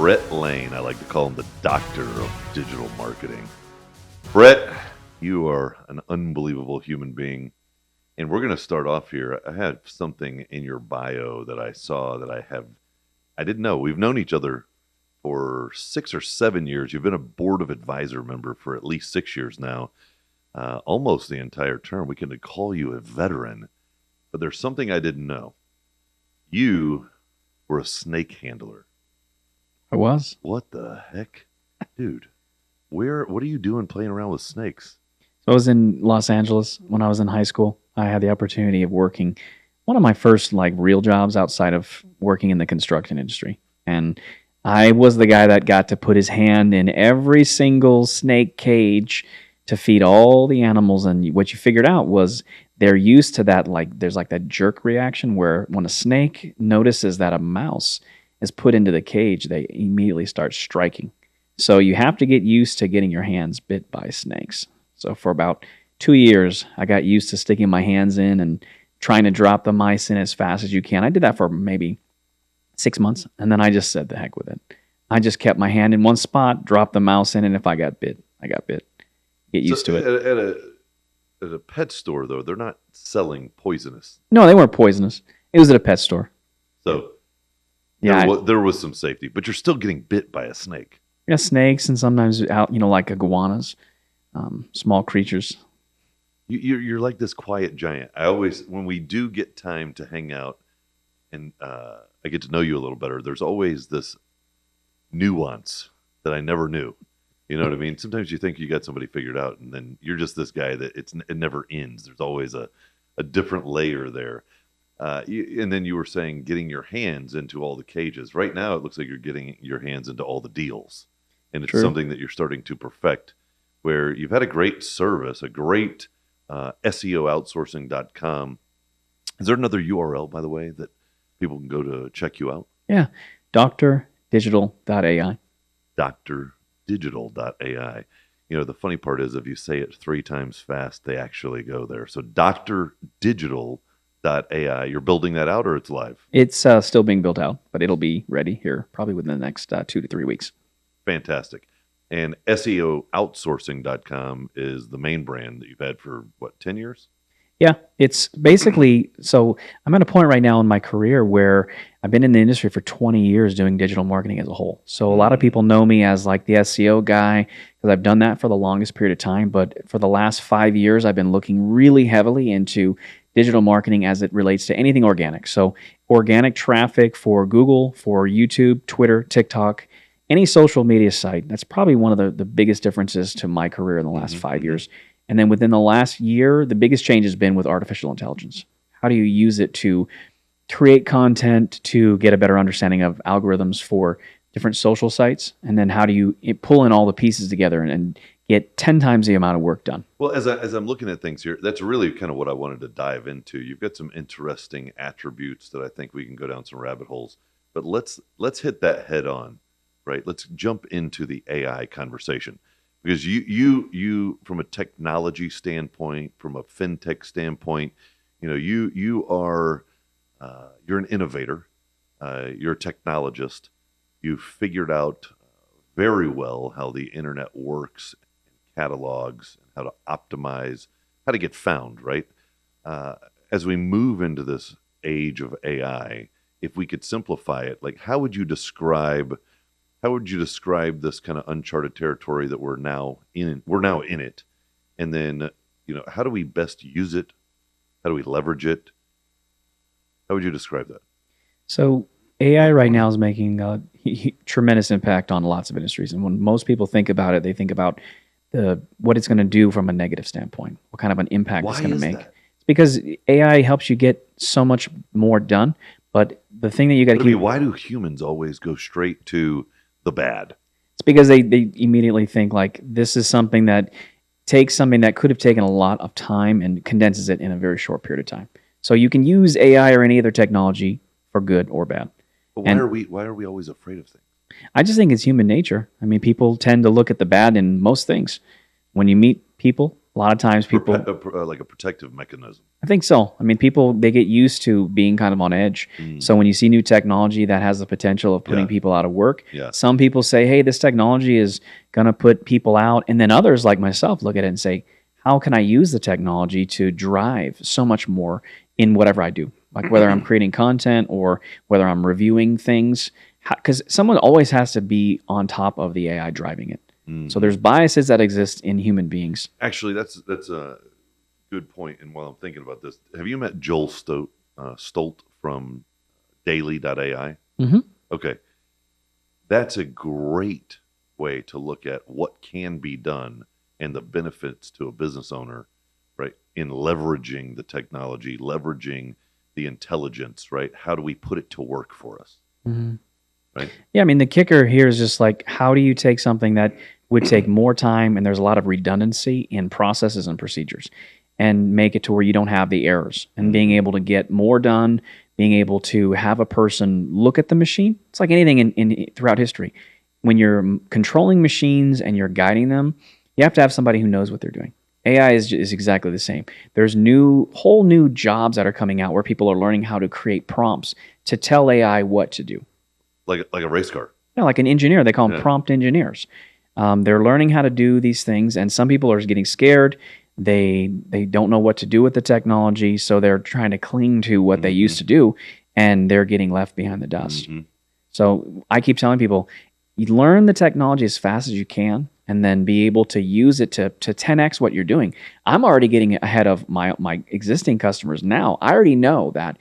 Brett Lane. I like to call him the doctor of digital marketing. Brett, you are an unbelievable human being. And we're going to start off here. I have something in your bio that I saw that I didn't know. We've known each other for 6 or 7 years. You've been a board of advisor member for at least 6 years now, almost the entire term. We can call you a veteran. But there's something I didn't know. You were a snake handler. I was. What the heck? Dude, what are you doing playing around with snakes? So I was in Los Angeles when I was in high school. I had the opportunity of working one of my first real jobs outside of working in the construction industry. And I was the guy that got to put his hand in every single snake cage to feed all the animals. And what you figured out was they're used to that, there's that jerk reaction where when a snake notices that a mouse is put into the cage, they immediately start striking. So you have to get used to getting your hands bit by snakes. So for about 2 years, I got used to sticking my hands in and trying to drop the mice in as fast as you can. I did that for maybe 6 months, and then I just said the heck with it. I just kept my hand in one spot, dropped the mouse in, and if I got bit, I got bit. Get used to it. At a pet store, though, they're not selling poisonous. No, they weren't poisonous. It was at a pet store. So yeah, there was some safety, but you're still getting bit by a snake. Yeah, snakes and sometimes out, like iguanas, small creatures. You're like this quiet giant. I always, when we do get time to hang out and I get to know you a little better, there's always this nuance that I never knew. You know what I mean? Sometimes you think you got somebody figured out, and then you're just this guy that it never ends. There's always a different layer there. And then you were saying getting your hands into all the cages. Right now, it looks like you're getting your hands into all the deals. And it's True. Something that you're starting to perfect, where you've had a great service, a great SEOoutsourcing.com. Is there another URL, by the way, that people can go to check you out? Yeah, drdigital.ai. drdigital.ai. You know, the funny part is if you say it 3 times fast, they actually go there. So drdigital.ai. You're building that out, or it's live? It's still being built out, but it'll be ready here probably within the next 2 to 3 weeks. Fantastic. And SEOoutsourcing.com is the main brand that you've had for, 10 years? Yeah, it's basically, so I'm at a point right now in my career where I've been in the industry for 20 years doing digital marketing as a whole. So a lot of people know me as the SEO guy because I've done that for the longest period of time. But for the last 5 years, I've been looking really heavily into digital marketing as it relates to anything organic. So organic traffic for Google, for YouTube, Twitter, TikTok, any social media site. That's probably one of the biggest differences to my career in the last 5 years. And then within the last year, the biggest change has been with artificial intelligence. How do you use it to create content, to get a better understanding of algorithms for different social sites? And then how do you pull in all the pieces together and get 10 times the amount of work done? Well, as I'm looking at things here, that's really kind of what I wanted to dive into. You've got some interesting attributes that I think we can go down some rabbit holes. But let's hit that head on, right? Let's jump into the AI conversation. Because you from a technology standpoint, from a fintech standpoint, you are you're an innovator, you're a technologist. You've figured out very well how the internet works, and catalogs, and how to optimize, how to get found. Right? As we move into this age of AI, if we could simplify it, how would you describe this kind of uncharted territory that we're now in? We're now in it. And then, how do we best use it? How do we leverage it? How would you describe that? So AI right now is making a tremendous impact on lots of industries. And when most people think about it, they think about what it's going to do from a negative standpoint, what kind of an impact it's going to make. That? It's because AI helps you get so much more done. But the thing that you got to keep... Why do humans always go straight to the bad? It's because they immediately think this is something that takes something that could have taken a lot of time and condenses it in a very short period of time. So you can use AI or any other technology for good or bad. But why are we always afraid of things? I just think it's human nature. I mean, people tend to look at the bad in most things. When you meet people, A lot of times people, like a protective mechanism. I think so. I mean, people, they get used to being kind of on edge. So when you see new technology that has the potential of putting Yeah. people out of work, Yeah. some people say, hey, this technology is going to put people out. And then others like myself look at it and say, how can I use the technology to drive so much more in whatever I do? Like whether I'm creating content or whether I'm reviewing things, because someone always has to be on top of the AI driving it. So there's biases that exist in human beings. Actually, that's a good point. And while I'm thinking about this, have you met Joel Stolt from Daily.ai? Mm-hmm. Okay, that's a great way to look at what can be done and the benefits to a business owner, right? In leveraging the technology, leveraging the intelligence, right? How do we put it to work for us? Mm-hmm. Right? Yeah, I mean, the kicker here is just like, how do you take something that would take more time and there's a lot of redundancy in processes and procedures and make it to where you don't have the errors and being able to get more done, being able to have a person look at the machine. It's like anything in throughout history. When you're controlling machines and you're guiding them, you have to have somebody who knows what they're doing. AI is exactly the same. There's whole new jobs that are coming out where people are learning how to create prompts to tell AI what to do. Like a race car. Yeah, like an engineer. They call them prompt engineers. They're learning how to do these things, and some people are getting scared. They don't know what to do with the technology, so they're trying to cling to what they used to do, and they're getting left behind the dust. So I keep telling people, you learn the technology as fast as you can, and then be able to use it to 10x what you're doing. I'm already getting ahead of my existing customers now. I already know that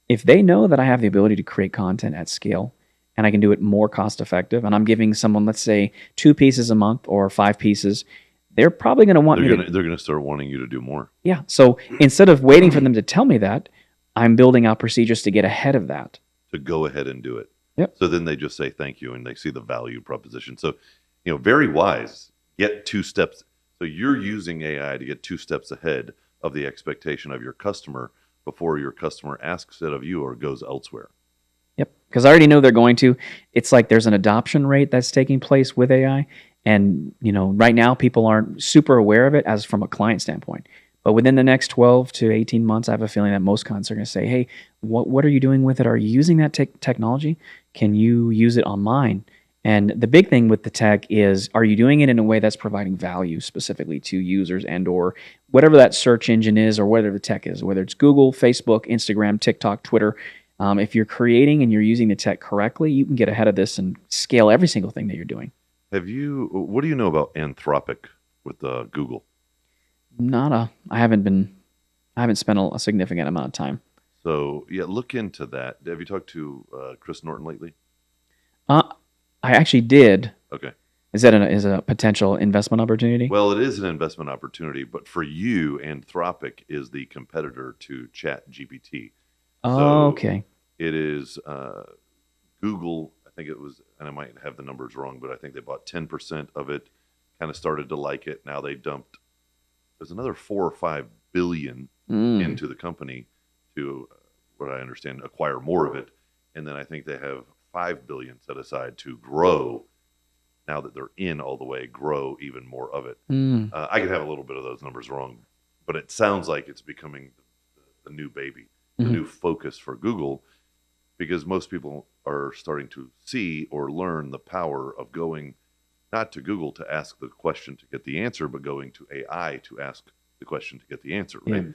if they know that I have the ability to create content at scale, and I can do it more cost effective, and I'm giving someone, let's say, 2 pieces a month or 5 pieces, they're probably going to want They're going to start wanting you to do more. Yeah. So instead of waiting for them to tell me that, I'm building out procedures to get ahead of that. To go ahead and do it. Yep. So then they just say thank you and they see the value proposition. So, very wise. Get 2 steps. So you're using AI to get 2 steps ahead of the expectation of your customer before your customer asks it of you or goes elsewhere. Yep, because I already know they're going to. It's like there's an adoption rate that's taking place with AI, and right now people aren't super aware of it as from a client standpoint. But within the next 12 to 18 months, I have a feeling that most clients are going to say, "Hey, what are you doing with it? Are you using that technology? Can you use it on mine?" And the big thing with the tech is, are you doing it in a way that's providing value specifically to users and/or whatever that search engine is, or whatever the tech is, whether it's Google, Facebook, Instagram, TikTok, Twitter. If you're creating and you're using the tech correctly, you can get ahead of this and scale every single thing that you're doing. What do you know about Anthropic with Google? I haven't spent a significant amount of time. So yeah, look into that. Have you talked to Chris Norton lately? I actually did. Okay. Is that a potential investment opportunity? Well, it is an investment opportunity, but for you, Anthropic is the competitor to ChatGPT. Oh, okay. It is Google, I think it was, and I might have the numbers wrong, but I think they bought 10% of it, kind of started to like it. Now they dumped, there's another 4 or 5 billion into the company to, what I understand, acquire more of it. And then I think they have 5 billion set aside to grow. Now that they're in all the way, grow even more of it. I could have a little bit of those numbers wrong, but it sounds like it's becoming the new baby. The new focus for Google, because most people are starting to see or learn the power of going not to Google to ask the question to get the answer, but going to AI to ask the question to get the answer. Right?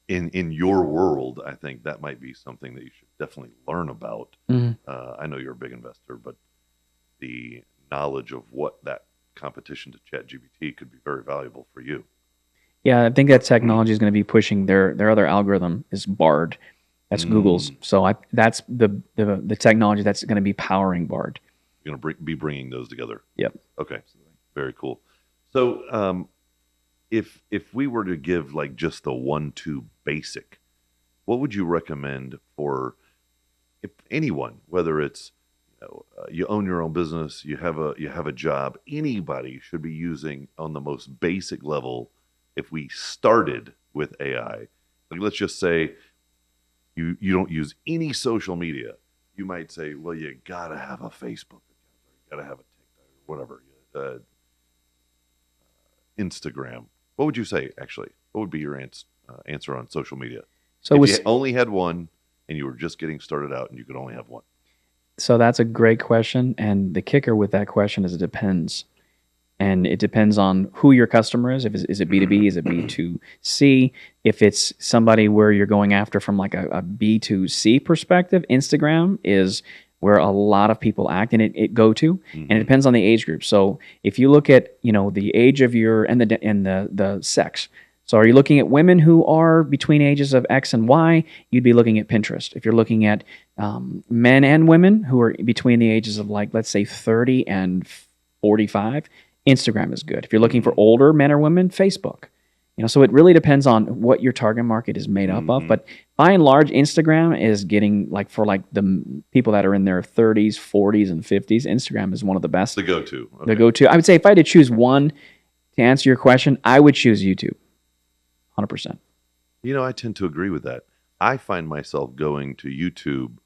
In your world, I think that might be something that you should definitely learn about. I know you're a big investor, but the knowledge of what that competition to ChatGPT could be very valuable for you. Yeah, I think that technology is going to be pushing their other algorithm is Bard. That's Google's. So that's the technology that's going to be powering Bard. You're going to be bringing those together. Yep. Okay. Very cool. So if we were to give like just the 1-2 basic, what would you recommend for if anyone, whether it's you own your own business, you have a job, anybody should be using on the most basic level? If we started with AI, like let's just say you don't use any social media, you might say, well, you gotta have a Facebook account, or you gotta have a TikTok, or whatever. Instagram, what would you say, actually? What would be your answer on social media? So If you only had one and you were just getting started out and you could only have one. So that's a great question. And the kicker with that question is it depends. And it depends on who your customer is. Is it B2B? Is it B2C? If it's somebody where you're going after from like a B2C perspective, Instagram is where a lot of people act and it go to. And it depends on the age group. So if you look at, the age of your and the sex. So are you looking at women who are between ages of X and Y? You'd be looking at Pinterest. If you're looking at men and women who are between the ages of, like, let's say 30 and 45, Instagram is good. If you're looking for older men or women, Facebook. So it really depends on what your target market is made up of. But by and large, Instagram is getting, like, for like the people that are in their 30s, 40s, and 50s, Instagram is one of the best. The go-to. Okay. The go-to. I would say if I had to choose one to answer your question, I would choose YouTube. 100%. I tend to agree with that. I find myself going to YouTube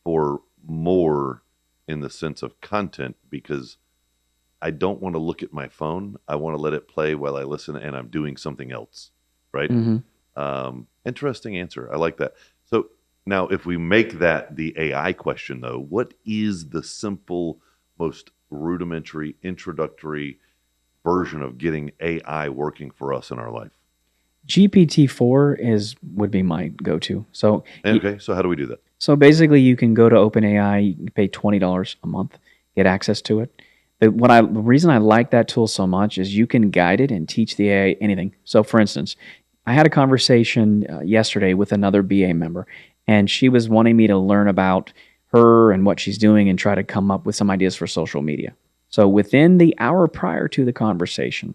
for more in the sense of content because I don't want to look at my phone. I want to let it play while I listen and I'm doing something else, right? Interesting answer. I like that. So now if we make that the AI question, though, what is the simple, most rudimentary, introductory version of getting AI working for us in our life? GPT-4 would be my go-to. So okay, so how do we do that? So basically, you can go to OpenAI, you can pay $20 a month, get access to it. The reason I like that tool so much is you can guide it and teach the AI anything. So for instance, I had a conversation yesterday with another BA member, and she was wanting me to learn about her and what she's doing and try to come up with some ideas for social media. So within the hour prior to the conversation,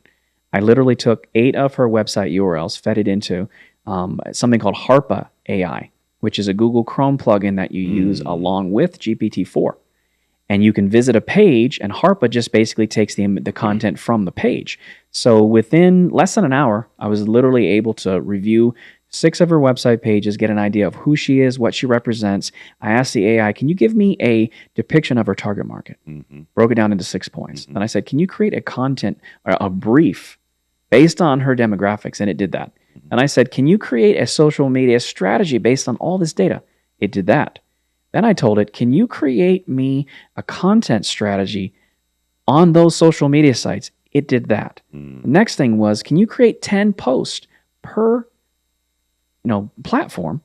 I literally took 8 of her website URLs, fed it into something called Harpa AI, which is a Google Chrome plugin that you use along with GPT-4. And you can visit a page, and Harpa just basically takes the content from the page. So within less than an hour, I was literally able to review 6 of her website pages, get an idea of who she is, what she represents. I asked the AI, can you give me a depiction of her target market? Broke it down into 6 points. Then I said, can you create a brief based on her demographics? And it did that. And I said, can you create a social media strategy based on all this data? It did that. Then I told it, can you create me a content strategy on those social media sites? It did that. The next thing was, can you create 10 posts per platform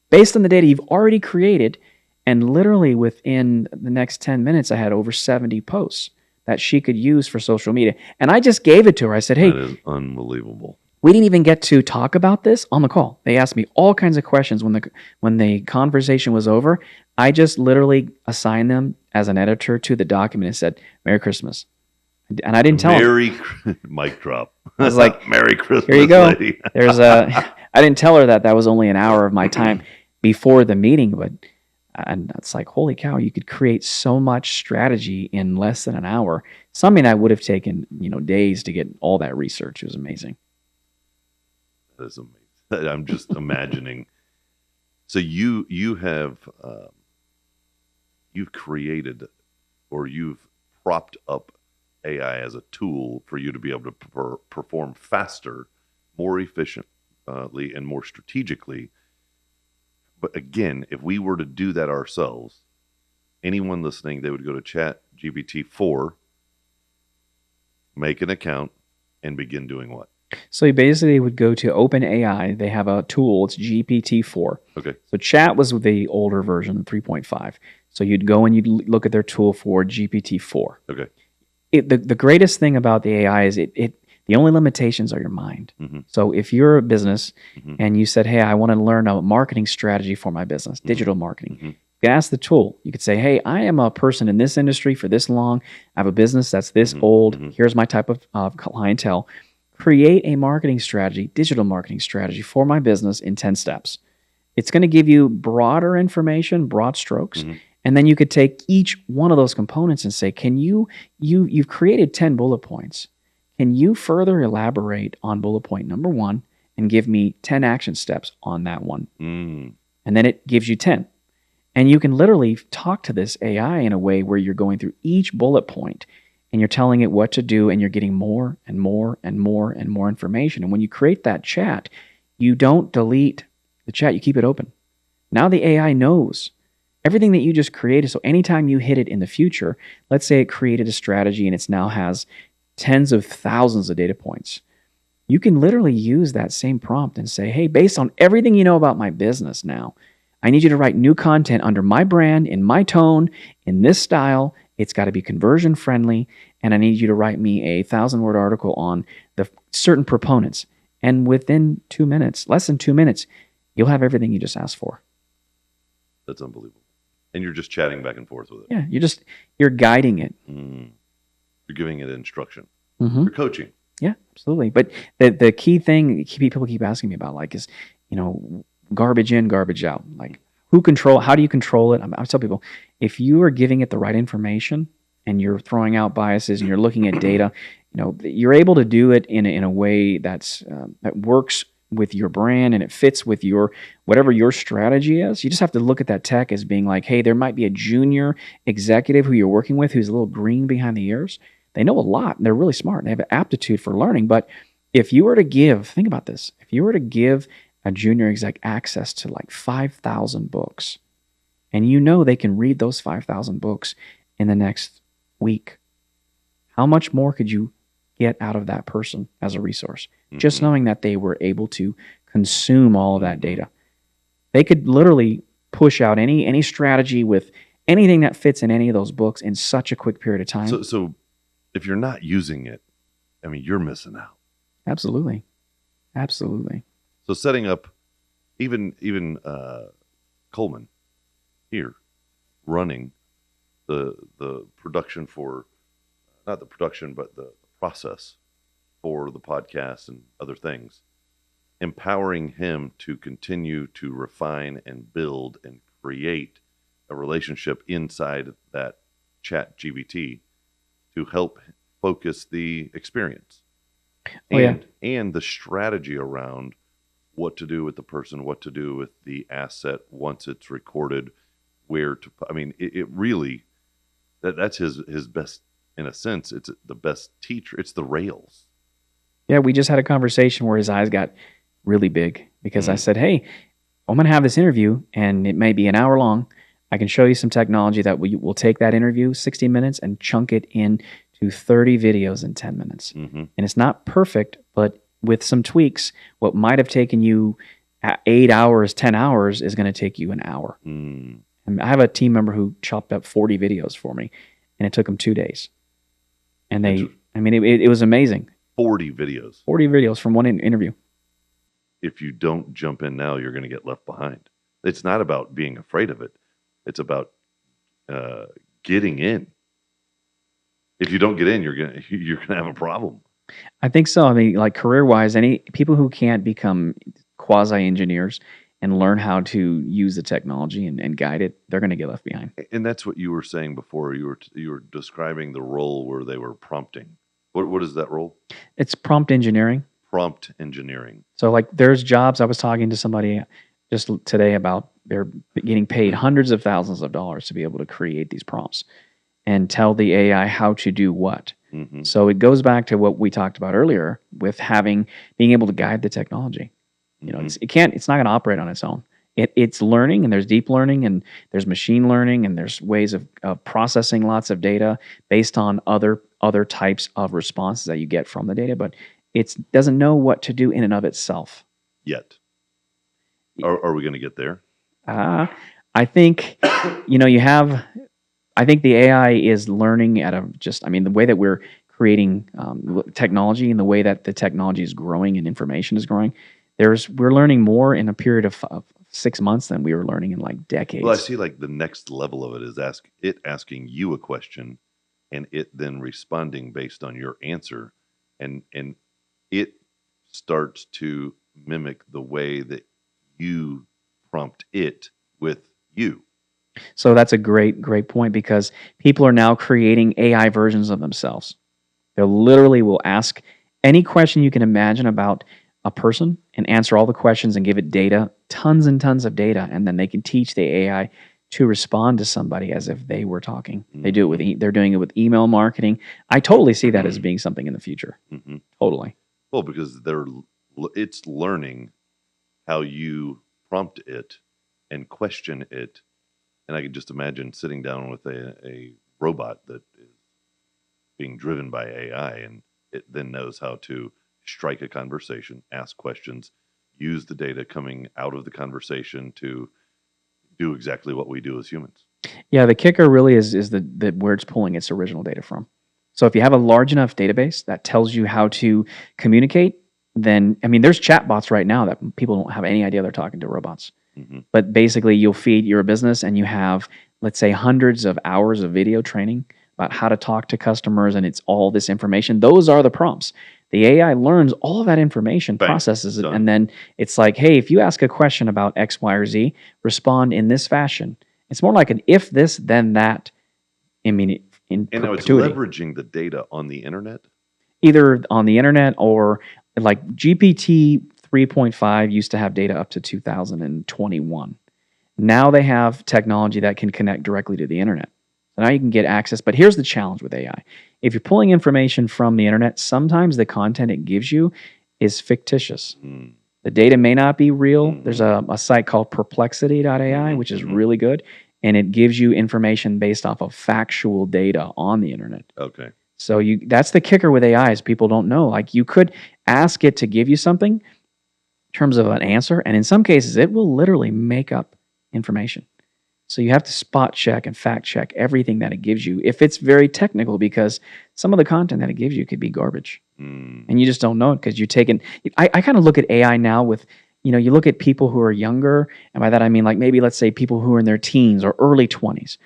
based on the data you've already created? And literally within the next 10 minutes, I had over 70 posts that she could use for social media. And I just gave it to her. I said, hey, that is unbelievable. We didn't even get to talk about this on the call. They asked me all kinds of questions when the conversation was over. I just literally assigned them as an editor to the document and said, Merry Christmas. And I didn't tell them. Mic drop. I was like, Merry Christmas, here you go. lady. I didn't tell her that was only an hour of my time before the meeting, and it's like, holy cow, you could create so much strategy in less than an hour. Something that would have taken, days to get all that research. It was amazing. That is amazing. I'm just imagining. So you have you've created or you've propped up AI as a tool for you to be able to perform faster, more efficiently, and more strategically. But again, if we were to do that ourselves, anyone listening, they would go to ChatGPT-4, make an account, and begin doing what? So you basically would go to OpenAI. They have a tool. It's GPT-4. Okay. So Chat was the older version, 3.5. So you'd go and you'd look at their tool for GPT-4. Okay. The greatest thing about the AI is the only limitations are your mind. So if you're a business and you said, hey, I want to learn a marketing strategy for my business, digital marketing, you could ask the tool. You could say, hey, I am a person in this industry for this long. I have a business that's this old. Here's my type of clientele. Create a marketing strategy, digital marketing strategy for my business in 10 steps. It's going to give you broader information, broad strokes. And then you could take each one of those components and say, can you've created 10 bullet points. Can you further elaborate on bullet point number 1 and give me 10 action steps on that one? And then it gives you 10. And you can literally talk to this AI in a way where you're going through each bullet point and you're telling it what to do, and you're getting more and more and more and more information. And when you create that chat, you don't delete the chat, you keep it open. Now the AI knows everything that you just created. So anytime you hit it in the future, let's say it created a strategy and it now has tens of thousands of data points. You can literally use that same prompt and say, hey, based on everything you know about my business now, I need you to write new content under my brand, in my tone, in this style. It's got to be conversion friendly. And I need you to write me a 1,000-word article on the certain proponents. And within 2 minutes, less than 2 minutes, you'll have everything you just asked for. That's unbelievable. And you're just chatting back and forth with it. Yeah, you're guiding it. You're giving it instruction. Mm-hmm. You're coaching. Yeah, absolutely. But the key thing people keep asking me about, like, is, garbage in, garbage out. Like, how do you control it? I tell people, if you are giving it the right information and you're throwing out biases and you're looking at data, you're able to do it in a way that works with your brand and it fits with whatever your strategy is. You just have to look at that tech as being like, hey, there might be a junior executive who you're working with who's a little green behind the ears. They know a lot and they're really smart and they have an aptitude for learning. But if you were to think about this, if you were to give a junior exec access to like 5,000 books, and they can read those 5,000 books in the next week, how much more could you get out of that person as a resource? Mm-hmm. Just knowing that they were able to consume all of that data. They could literally push out any strategy with anything that fits in any of those books in such a quick period of time. So if you're not using it, you're missing out. Absolutely. So setting up, even Coleman here, running the production for, not the production, but the process for the podcast and other things, empowering him to continue to refine and build and create a relationship inside that chat GBT to help focus the experience and the strategy around what to do with the person, what to do with the asset once it's recorded, where to, it really, that's his best, in a sense, it's the best teacher. It's the rails. Yeah, we just had a conversation where his eyes got really big because I said, hey, I'm going to have this interview and it may be an hour long. I can show you some technology that will take that interview, 60 minutes, and chunk it into 30 videos in 10 minutes. Mm-hmm. And it's not perfect, but with some tweaks, what might have taken you 8 hours, 10 hours is going to take you an hour. And I have a team member who chopped up 40 videos for me, and it took them 2 days. And it was amazing. 40 videos. 40 videos from one interview. If you don't jump in now, you're going to get left behind. It's not about being afraid of it. It's about getting in. If you don't get in, you're gonna have a problem. I think so. Like career-wise, any people who can't become quasi-engineers and learn how to use the technology and guide it, they're going to get left behind. And that's what you were saying before. You were describing the role where they were prompting. What is that role? It's prompt engineering. Prompt engineering. So like there's jobs, I was talking to somebody just today about they're getting paid hundreds of thousands of dollars to be able to create these prompts and tell the AI how to do what. Mm-hmm. So it goes back to what we talked about earlier with being able to guide the technology. It's not going to operate on its own. It's learning, and there's deep learning, and there's machine learning, and there's ways of processing lots of data based on other types of responses that you get from the data, but it doesn't know what to do in and of itself. Yet. Are we going to get there? I think, I think the AI is learning the way that we're creating technology and the way that the technology is growing and information is growing, we're learning more in a period of 6 months than we were learning in like decades. Well, I see like the next level of it is asking you a question and it then responding based on your answer. And it starts to mimic the way that you prompt it with you. So that's a great point because people are now creating AI versions of themselves. They literally will ask any question you can imagine about a person and answer all the questions and give it data, tons and tons of data, and then they can teach the AI to respond to somebody as if they were talking. They do it with Mhm. they're doing it with email marketing. I totally see that as being something in the future. Mhm. Totally. Well, because it's learning how you prompt it and question it. And I can just imagine sitting down with a robot that is being driven by AI, and it then knows how to strike a conversation, ask questions, use the data coming out of the conversation to do exactly what we do as humans. Yeah, the kicker really is the where it's pulling its original data from. So if you have a large enough database that tells you how to communicate, then I mean, there's chatbots right now that people don't have any idea they're talking to robots. Hmm. But basically, you'll feed your business, and you have, let's say, hundreds of hours of video training about how to talk to customers, and it's all this information. Those are the prompts. The AI learns all of that information, Bang, processes it, done. and then it's like, hey, if you ask a question about X, Y, or Z, respond in this fashion. It's more like an if this, then that. I mean, in And now it's perpetuity, leveraging the data on the internet. either on the internet or like GPT 3.5 used to have data up to 2021. Now they have technology that can connect directly to the internet. So now you can get access. But here's the challenge with AI. If you're pulling information from the internet, sometimes the content it gives you is fictitious. Mm. The data may not be real. There's Mhm. a site called perplexity.ai, Mhm, which is mhm. really good. And it gives you information based off of factual data on the internet. Okay. So that's the kicker with AI is people don't know. Like you could ask it to give you something in terms of an answer, and in some cases it will literally make up information. So you have to spot check and fact check everything that it gives you if it's very technical, because some of the content that it gives you could be garbage. Mm. And you just don't know it because you take it. I kind of look at AI now with, you look at people who are younger, and by that I mean like maybe let's say people who are in their teens or early 20s.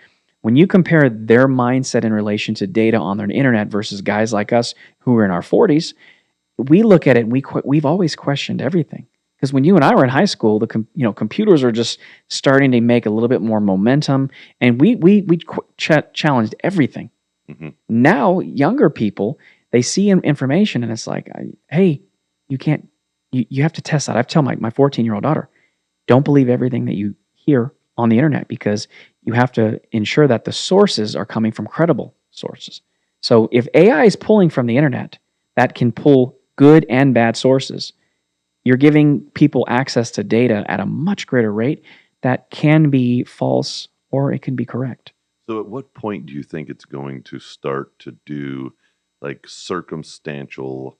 When you compare their mindset in relation to data on their internet versus guys like us who are in our 40s, we look at it and we've always questioned everything. Because when you and I were in high school, computers are just starting to make a little bit more momentum, and we challenged everything. Mhm. Now, younger people, they see information and it's like, hey, you can't, you have to test that. I've tell my 14-year-old daughter, don't believe everything that you hear on the internet, because you have to ensure that the sources are coming from credible sources. So if AI is pulling from the internet, that can pull good and bad sources. You're giving people access to data at a much greater rate that can be false or it can be correct. So, at what point do you think it's going to start to do like circumstantial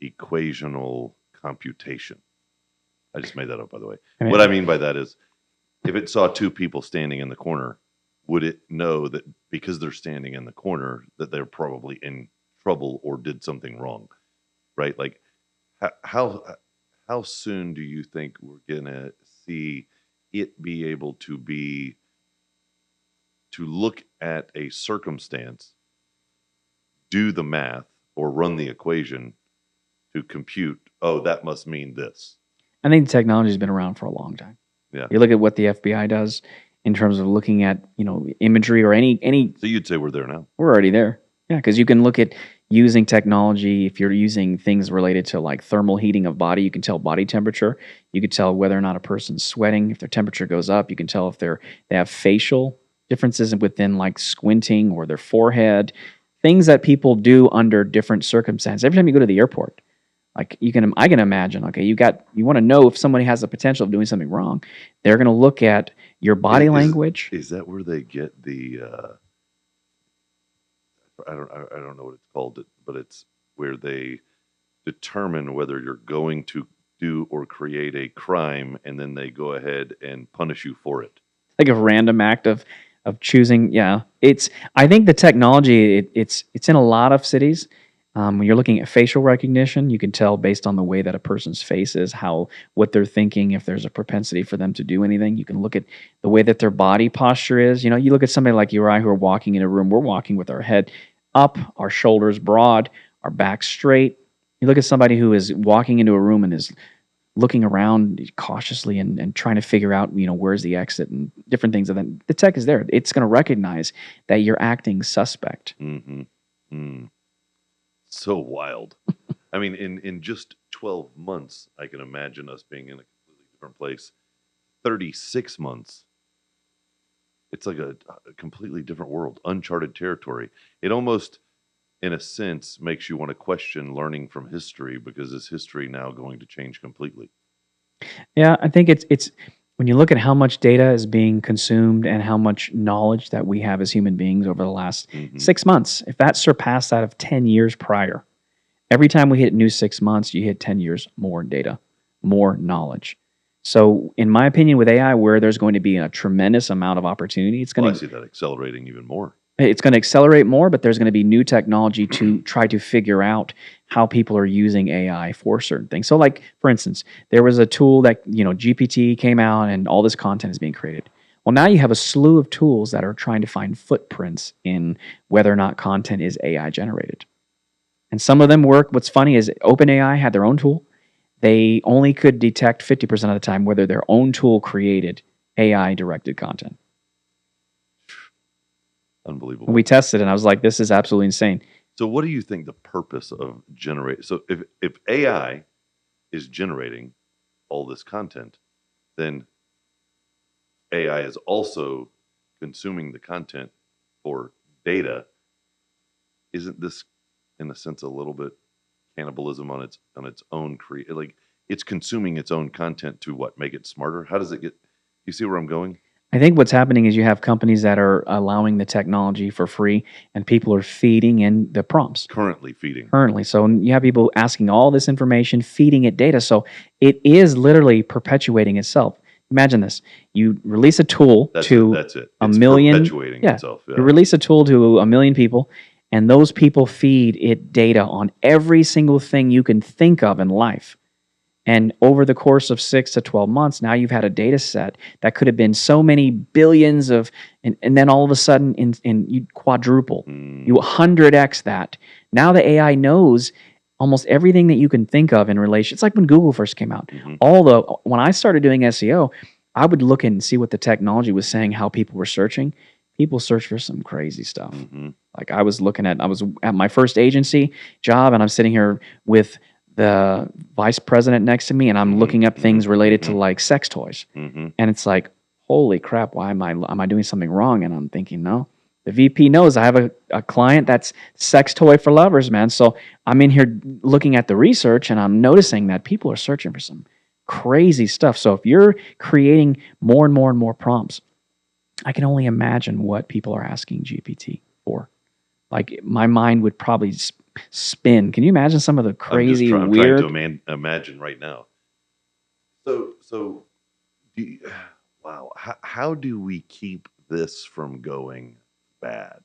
equational computation? I just made that up, by the way. I What I mean, mean by that is if it saw two people standing in the corner, would it know that because they're standing in the corner that they're probably in trouble or did something wrong, right? Like how how soon do you think we're gonna see it be able to look at a circumstance, do the math or run the equation to compute, oh, that must mean this. I think the technology has been around for a long time. Yeah. You look at what the FBI does in terms of looking at, imagery or any. So you'd say we're there now. We're already there. Yeah, because you can look at using technology. If you're using things related to like thermal heating of body, you can tell body temperature. You can tell whether or not a person's sweating. If their temperature goes up, you can tell if they have facial differences within like squinting or their forehead. Things that people do under different circumstances. Every time you go to the airport, like I can imagine. Okay, you want to know if somebody has the potential of doing something wrong. They're going to look at your body language. Is that where they get the I don't know what it's called, but it's where they determine whether you're going to do or create a crime, and then they go ahead and punish you for it. Like a random act of choosing. Yeah, I think the technology it's in a lot of cities. When you're looking at facial recognition, you can tell based on the way that a person's face is, what they're thinking, if there's a propensity for them to do anything. You can look at the way that their body posture is. You look at somebody like you or I who are walking in a room. We're walking with our head up, our shoulders broad, our back straight. You look at somebody who is walking into a room and is looking around cautiously and trying to figure out, where's the exit and different things. And then the tech is there. It's going to recognize that you're acting suspect. Mm-hmm. Mm. So wild. I mean, in just 12 months, I can imagine us being in a completely different place. 36 months. it's like a completely different world, uncharted territory. It almost, in a sense, makes you want to question learning from history, because is history now going to change completely? Yeah, I think it's when you look at how much data is being consumed and how much knowledge that we have as human beings over the last Hmm. 6 months, if that surpassed that of 10 years prior, every time we hit new 6 months, you hit 10 years more data, more knowledge. So, in my opinion, with AI, where there's going to be a tremendous amount of opportunity, Well, I see that accelerating even more. it's going to accelerate more, but there's going to be new technology to try to figure out how people are using AI for certain things. So, like for instance, there was a tool that GPT came out, and all this content is being created. Well, now you have a slew of tools that are trying to find footprints in whether or not content is AI generated, and some of them work. What's funny is OpenAI had their own tool. They only could detect 50% of the time whether their own tool created AI directed content. Unbelievable. We tested it, and I was like, this is absolutely insane. So, what do you think the purpose of generate? So, if AI is generating all this content, then AI is also consuming the content for data. Isn't this, in a sense, a little bit cannibalism on its own like it's consuming its own content to what, make it smarter? How does it get? You see where I'm going? I think what's happening is you have companies that are allowing the technology for free, and people are feeding in the prompts Currently feeding. currently. So you have people asking all this information, feeding it data. So it is literally perpetuating itself. Imagine this: you release a tool to That's it. a It's million, perpetuating yeah, itself. you Yeah. release a tool to a million people, and those people feed it data on every single thing you can think of in life. And over the course of 6 to 12 months, now you've had a data set that could have been so many billions of, and then all of a sudden, you quadruple, you 100x that. Now the AI knows almost everything that you can think of in relation. It's like when Google first came out. When I started doing SEO, I would look and see what the technology was saying, how people were searching. People search for some crazy stuff. Like I was at my first agency job, and I'm sitting here with the vice president next to me, and I'm looking up things related to like sex toys, and it's like, holy crap, why am I doing something wrong? And I'm thinking, no, the VP knows I have a client that's sex toy for lovers, man. So I'm in here looking at the research, and I'm noticing that people are searching for some crazy stuff. So if you're creating more and more and more prompts, I can only imagine what people are asking GPT for. Like my mind would probably spin. Can you imagine some of the crazy, I'm weird? trying to imagine right now. So, wow. How do we keep this from going bad?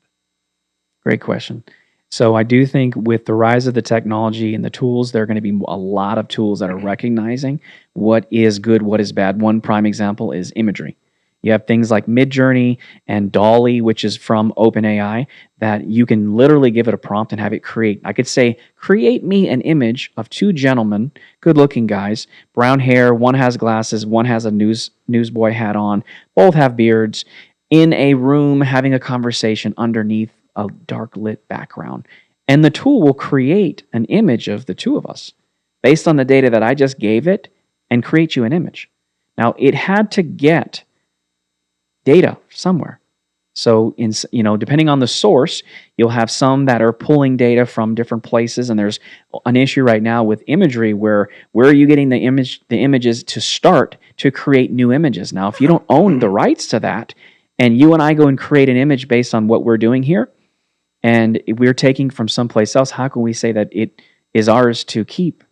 Great question. So I do think with the rise of the technology and the tools, there are going to be a lot of tools that are recognizing what is good, what is bad. One prime example is imagery. You have things like Midjourney and Dolly, which is from OpenAI, that you can literally give it a prompt and have it create. I could say, create me an image of two gentlemen, good-looking guys, brown hair. One has glasses, one has a newsboy hat on. Both have beards, in a room having a conversation underneath a dark lit background. And the tool will create an image of the two of us based on the data that I just gave it and create you an image. Now, it had to get data somewhere. So, depending on the source, you'll have some that are pulling data from different places, and there's an issue right now with imagery where are you getting the images to start to create new images? Now, if you don't own the rights to that, and you and I go and create an image based on what we're doing here, and we're taking from someplace else, how can we say that it is ours to keep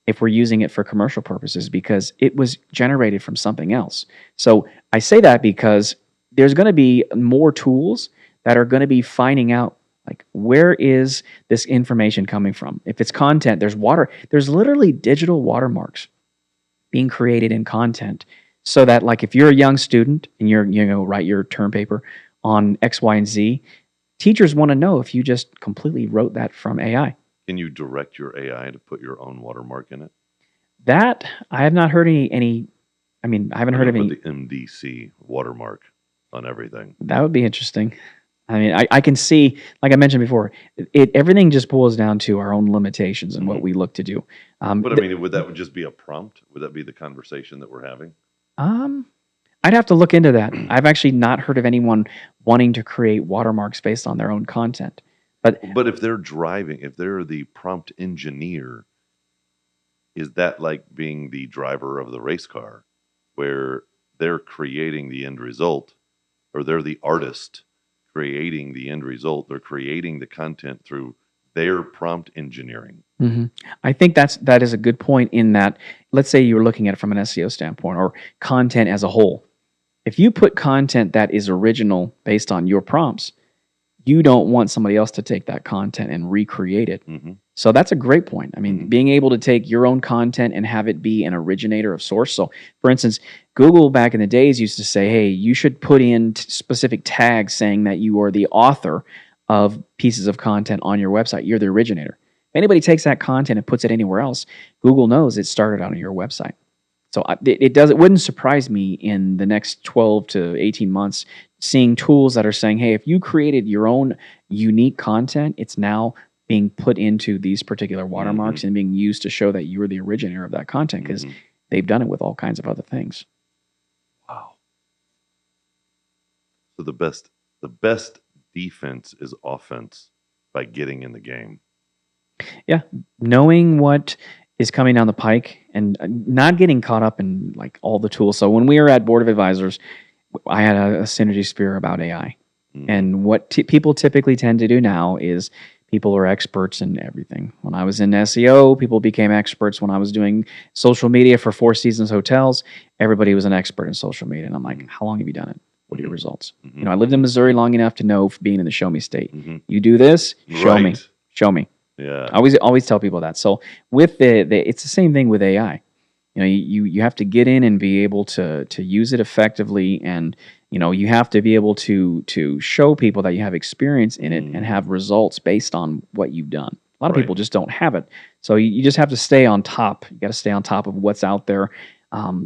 if we're using it for commercial purposes, because it was generated from something else? So I say that because there's going to be more tools that are going to be finding out, like, where is this information coming from? If it's content, there's literally digital watermarks being created in content, so that, like, if you're a young student and you're write your term paper on X, Y, and Z, teachers want to know if you just completely wrote that from AI. Can you direct your AI to put your own watermark in it? That I have not heard any. I mean, I haven't heard of any. Put the MDC watermark on everything. That would be interesting. I mean, I can see, like I mentioned before, everything just boils down to our own limitations and what we look to do. But I mean, would that just be a prompt? Would that be the conversation that we're having? I'd have to look into that. I've actually not heard of anyone wanting to create watermarks based on their own content. But if they're driving, if they're the prompt engineer, is that like being the driver of the race car, where they're creating the end result, or they're the artist creating the end result? They're creating the content through their prompt engineering. I think that is a good point in that, let's say you're looking at it from an SEO standpoint or content as a whole. If you put content that is original based on your prompts, you don't want somebody else to take that content and recreate it. So that's a great point. I mean, being able to take your own content and have it be an originator of source. So, for instance, Google back in the days used to say, hey, you should put in specific tags saying that you are the author of pieces of content on your website. You're the originator. If anybody takes that content and puts it anywhere else, Google knows it started on your website. So it wouldn't surprise me in the next 12 to 18 months seeing tools that are saying, hey, if you created your own unique content, it's now being put into these particular watermarks and being used to show that you were the originator of that content, because they've done it with all kinds of other things. Wow. So the best defense is offense by getting in the game. Yeah, knowing what is coming down the pike and not getting caught up in like all the tools. So when we were at Board of Advisors, I had a synergy sphere about AI. And what people typically tend to do now is people are experts in everything. When I was in SEO, people became experts. When I was doing social media for Four Seasons Hotels, everybody was an expert in social media. And I'm like, how long have you done it? What are your results? You know, I lived in Missouri long enough to know, being in the show me state. You do this, show me. Show me. Yeah. I always tell people that. So with it's the same thing with AI. You know, you have to get in and be able to use it effectively, and you know, you have to be able to show people that you have experience in it and have results based on what you've done. A lot of people just don't have it. So you just have to stay on top. You got to stay on top of what's out there.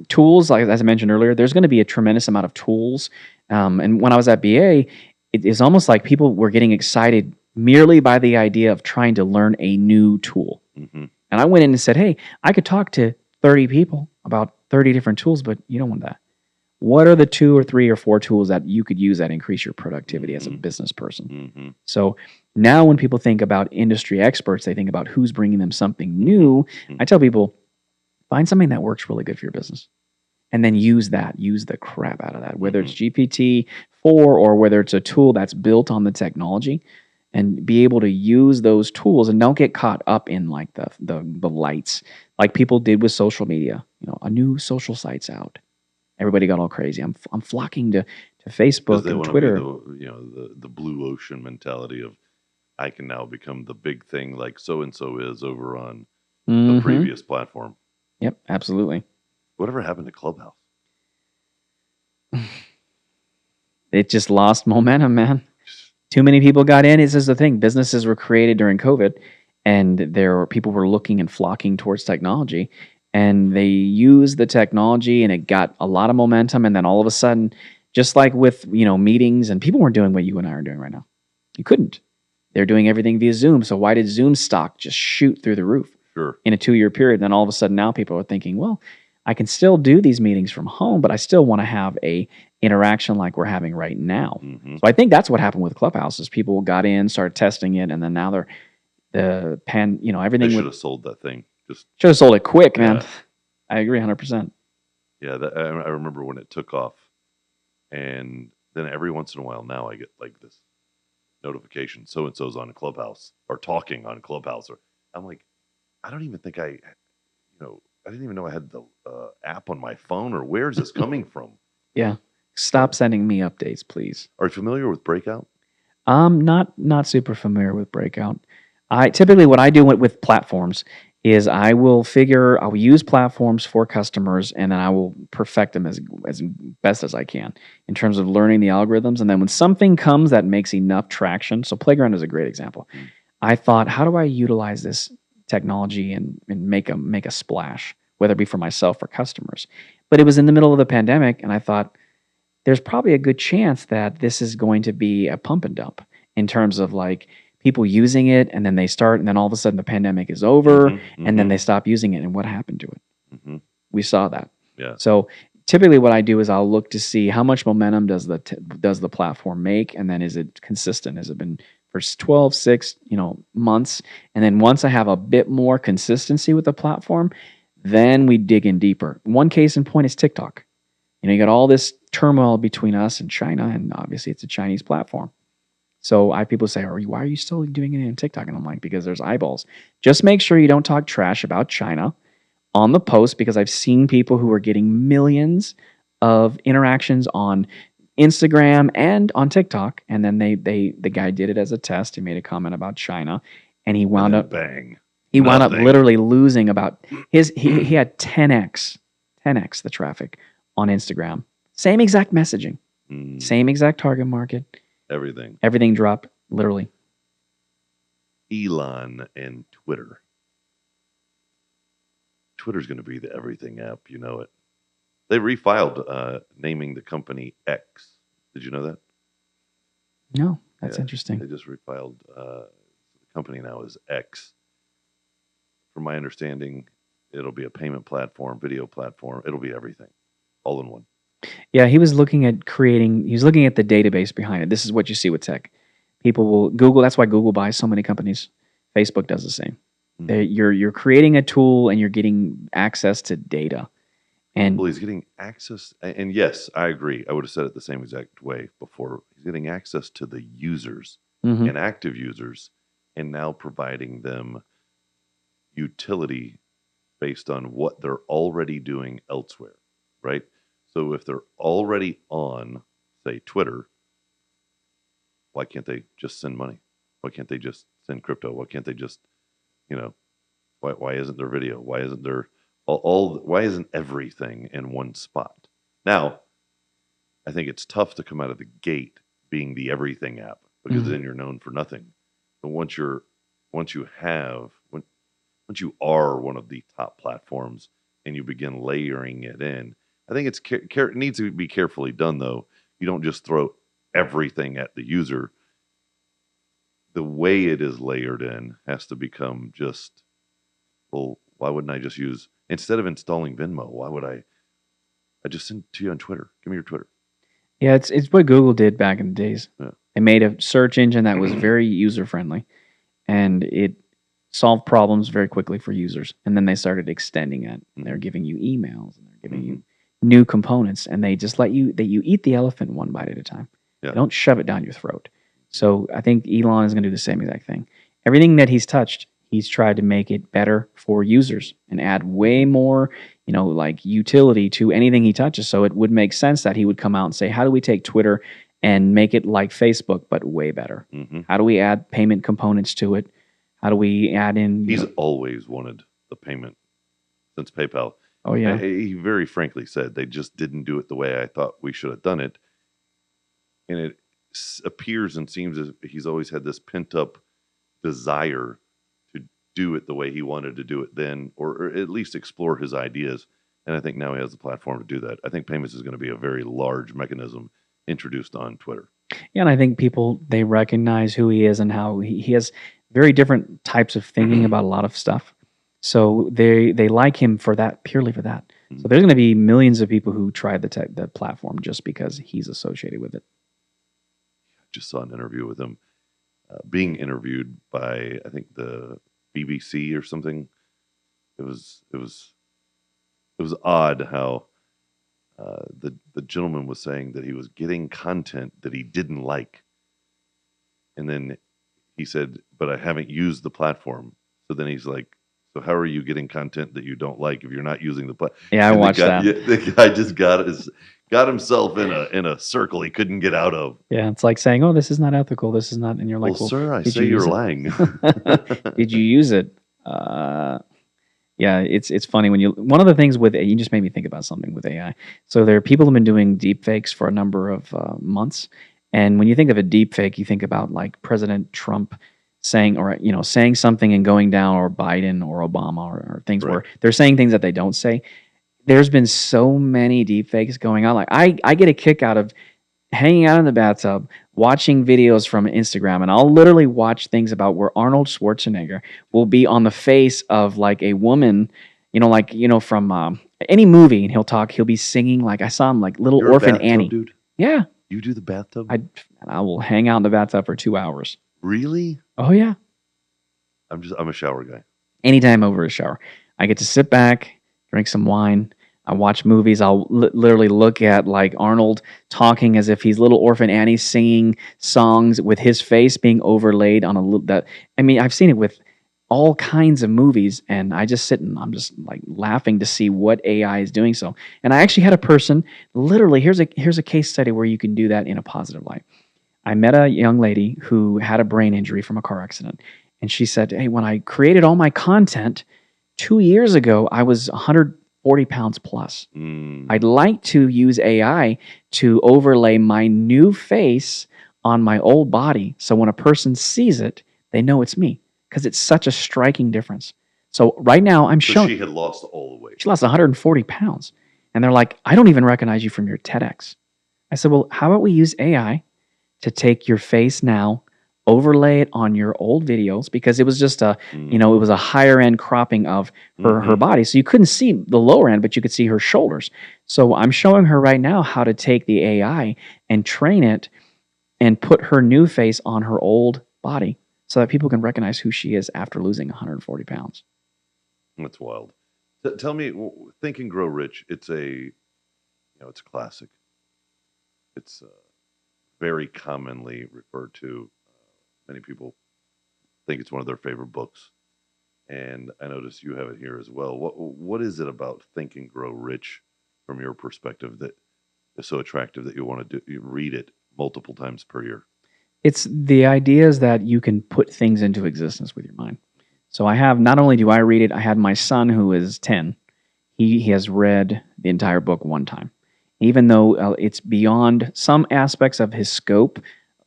Tools, like as I mentioned earlier, there's going to be a tremendous amount of tools. And when I was at BA, it is almost like people were getting excited merely by the idea of trying to learn a new tool. And I went in and said, hey, I could talk to 30 people about 30 different tools, but you don't want that. What are the 2 or 3 or 4 tools that you could use that increase your productivity as a business person? So now when people think about industry experts, they think about who's bringing them something new. I tell people, find something that works really good for your business, and then use the crap out of that, whether it's GPT-4 or whether it's a tool that's built on the technology, and be able to use those tools and don't get caught up in like the lights like people did with social media. You know, a new social site's out. Everybody got all crazy. I'm flocking to Facebook and Twitter. The blue ocean mentality of, I can now become the big thing like so and so is over on the previous platform. Yep, absolutely. Whatever happened to Clubhouse? It just lost momentum, man. Too many people got in. This is the thing. Businesses were created during COVID, and people were looking and flocking towards technology, and they used the technology, and it got a lot of momentum. And then all of a sudden, just like with meetings, and people weren't doing what you and I are doing right now. You couldn't. They're doing everything via Zoom. So why did Zoom stock just shoot through the roof in a 2-year period? And then all of a sudden now people are thinking, well, I can still do these meetings from home, but I still want to have a interaction like we're having right now. So I think that's what happened with Clubhouse, is people got in, started testing it, and then now everything. They should have sold that thing. Just should have sold it quick, man. I agree 100%. Yeah, I remember when it took off, and then every once in a while now I get like this notification, so and so's on Clubhouse or talking on Clubhouse, or I'm like, I don't even think I didn't even know I had the app on my phone, or where's this coming from? Yeah. Stop sending me updates, please. Are you familiar with Breakout? Not super familiar with Breakout. Typically what I do with platforms is I will use platforms for customers, and then I will perfect them as best as I can in terms of learning the algorithms. And then when something comes that makes enough traction, so Playground is a great example. I thought, how do I utilize this technology and make a splash, whether it be for myself or customers? But it was in the middle of the pandemic, and I thought, there's probably a good chance that this is going to be a pump and dump in terms of like people using it, and then they start, and then all of a sudden the pandemic is over, and then they stop using it. And what happened to it? We saw that. Yeah. So typically what I do is I'll look to see how much momentum does the platform make, and then is it consistent? Has it been for 12, 6, months? And then once I have a bit more consistency with the platform, then we dig in deeper. One case in point is TikTok. You got all this turmoil between us and China, and obviously it's a Chinese platform. So I have people say, why are you still doing it in TikTok? And I'm like, because there's eyeballs. Just make sure you don't talk trash about China on the post, because I've seen people who are getting millions of interactions on Instagram and on TikTok, and then the guy did it as a test. He made a comment about China, and he wound up bang. He wound up literally losing about he had 10x the traffic on Instagram. Same exact messaging, same exact target market. Everything dropped, literally. Elon and Twitter. Twitter's going to be the everything app, you know it. They refiled naming the company X. Did you know that? No, that's interesting. They just refiled. The company now is X. From my understanding, it'll be a payment platform, video platform. It'll be everything, all in one. Yeah, he was looking at the database behind it. This is what you see with tech. People will Google. That's why Google buys so many companies. Facebook does the same. You're creating a tool and you're getting access to data. And well, he's getting access. And yes, I agree. I would have said it the same exact way before. He's getting access to the users and active users, and now providing them utility based on what they're already doing elsewhere, right? So if they're already on, say, Twitter, why can't they just send money? Why can't they just send crypto? Why can't they just, why isn't there video? Why isn't there why isn't everything in one spot? Now, I think it's tough to come out of the gate being the everything app, because then you're known for nothing. But once you are one of the top platforms and you begin layering it in, I think it needs to be carefully done, though. You don't just throw everything at the user. The way it is layered in has to become just, well, why wouldn't I just use, instead of installing Venmo, why would I just send it to you on Twitter? Give me your Twitter. Yeah, it's what Google did back in the days. Yeah. They made a search engine that was very user-friendly, and it solved problems very quickly for users. And then they started extending it. And they're giving you emails, and they're giving you new components, and they just let you eat the elephant one bite at a time. Yeah. They don't shove it down your throat. So I think Elon is going to do the same exact thing. Everything that he's touched, he's tried to make it better for users and add way more, like utility to anything he touches. So it would make sense that he would come out and say, how do we take Twitter and make it like Facebook, but way better? How do we add payment components to it? How do we add in? He's always wanted the payment since PayPal. Oh, yeah. He very frankly said they just didn't do it the way I thought we should have done it. And it appears and seems as he's always had this pent-up desire to do it the way he wanted to do it then, or at least explore his ideas. And I think now he has the platform to do that. I think payments is going to be a very large mechanism introduced on Twitter. Yeah, and I think people, they recognize who he is and how he has very different types of thinking about a lot of stuff. So they like him for that, purely for that. So there's going to be millions of people who try the platform just because he's associated with it. Just saw an interview with him being interviewed by, I think, the BBC or something. It was odd how the gentleman was saying that he was getting content that he didn't like, and then he said, "But I haven't used the platform." So then he's like, "So how are you getting content that you don't like if you're not using the platform?" Yeah, I watched that. The guy just got himself in a circle he couldn't get out of. Yeah, it's like saying, "Oh, this is not ethical. This is not," and you're like, "Well, sir, I say you're lying." Did you use it? Yeah, it's funny when one of the things with you just made me think about something with AI. So there are people who've been doing deepfakes for a number of months, and when you think of a deepfake, you think about like President Trump saying something and going down, or Biden or Obama or things where they're saying things that they don't say. There's been so many deepfakes going on. Like I get a kick out of hanging out in the bathtub, watching videos from Instagram, and I'll literally watch things about where Arnold Schwarzenegger will be on the face of like a woman, from any movie, and he'll be singing. Like I saw him like Little You're a Orphan bathtub Annie. dude. Yeah, You're Little a Orphan bathtub Annie. dude. Yeah, You do the bathtub. I will hang out in the bathtub for 2 hours. Really? Oh yeah, I'm a shower guy. anytime over a shower, I get to sit back, drink some wine. I watch movies. I'll literally look at like Arnold talking as if he's Little Orphan Annie singing songs with his face being overlaid on that. I mean, I've seen it with all kinds of movies, and I just sit and I'm just like laughing to see what AI is doing. So, and I actually had a person literally here's a case study where you can do that in a positive light. I met a young lady who had a brain injury from a car accident, and she said, "Hey, when I created all my content 2 years ago, I was 140 pounds plus. I'd like to use AI to overlay my new face on my old body, so when a person sees it, they know it's me, because it's such a striking difference." So right now, I'm So showing she had lost all the weight. she lost 140 pounds, and they're like, "I don't even recognize you from your TEDx." I said, "Well, how about we use AI to take your face now, overlay it on your old videos," because it was just it was a higher end cropping of her body. So you couldn't see the lower end, but you could see her shoulders. So I'm showing her right now how to take the AI and train it and put her new face on her old body so that people can recognize who she is after losing 140 pounds. That's wild. Tell me, Think and Grow Rich. It's it's a classic. It's very commonly referred to. Many people think it's one of their favorite books, and I notice you have it here as well. What is it about Think and Grow Rich, from your perspective, that is so attractive that you want to read it multiple times per year? It's the ideas that you can put things into existence with your mind. So I have, not only do I read it, I had my son who is 10. He has read the entire book one time. Even though it's beyond some aspects of his scope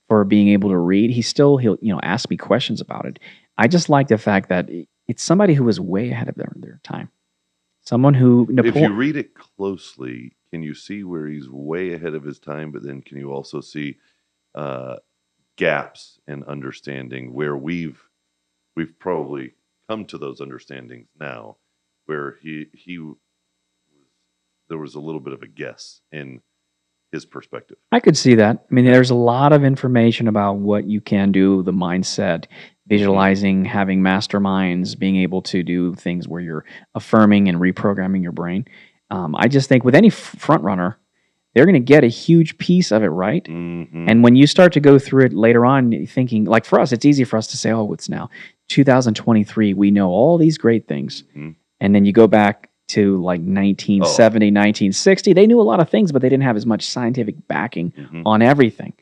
for being able to read, he'll ask me questions about it. I just like the fact that it's somebody who was way ahead of their time. Someone who If you read it closely, can you see where he's way ahead of his time? But then can you also see gaps in understanding where we've probably come to those understandings now, where there was a little bit of a guess in his perspective. I could see that. I mean, there's a lot of information about what you can do, the mindset, visualizing, having masterminds, being able to do things where you're affirming and reprogramming your brain. I just think with any front runner, they're going to get a huge piece of it right. And when you start to go through it later on, thinking, like for us, it's easy for us to say, oh, it's now 2023. We know all these great things. And then you go back to like 1970, 1960. They knew a lot of things, but they didn't have as much scientific backing on everything.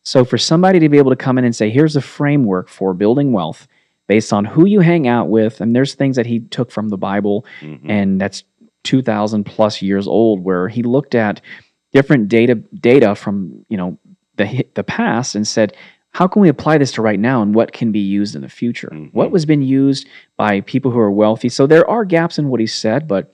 So for somebody to be able to come in and say, here's a framework for building wealth based on who you hang out with, and there's things that he took from the Bible, and that's 2,000 plus years old, where he looked at different data from the past and said, how can we apply this to right now, and what can be used in the future? What was been used by people who are wealthy? So there are gaps in what he said, but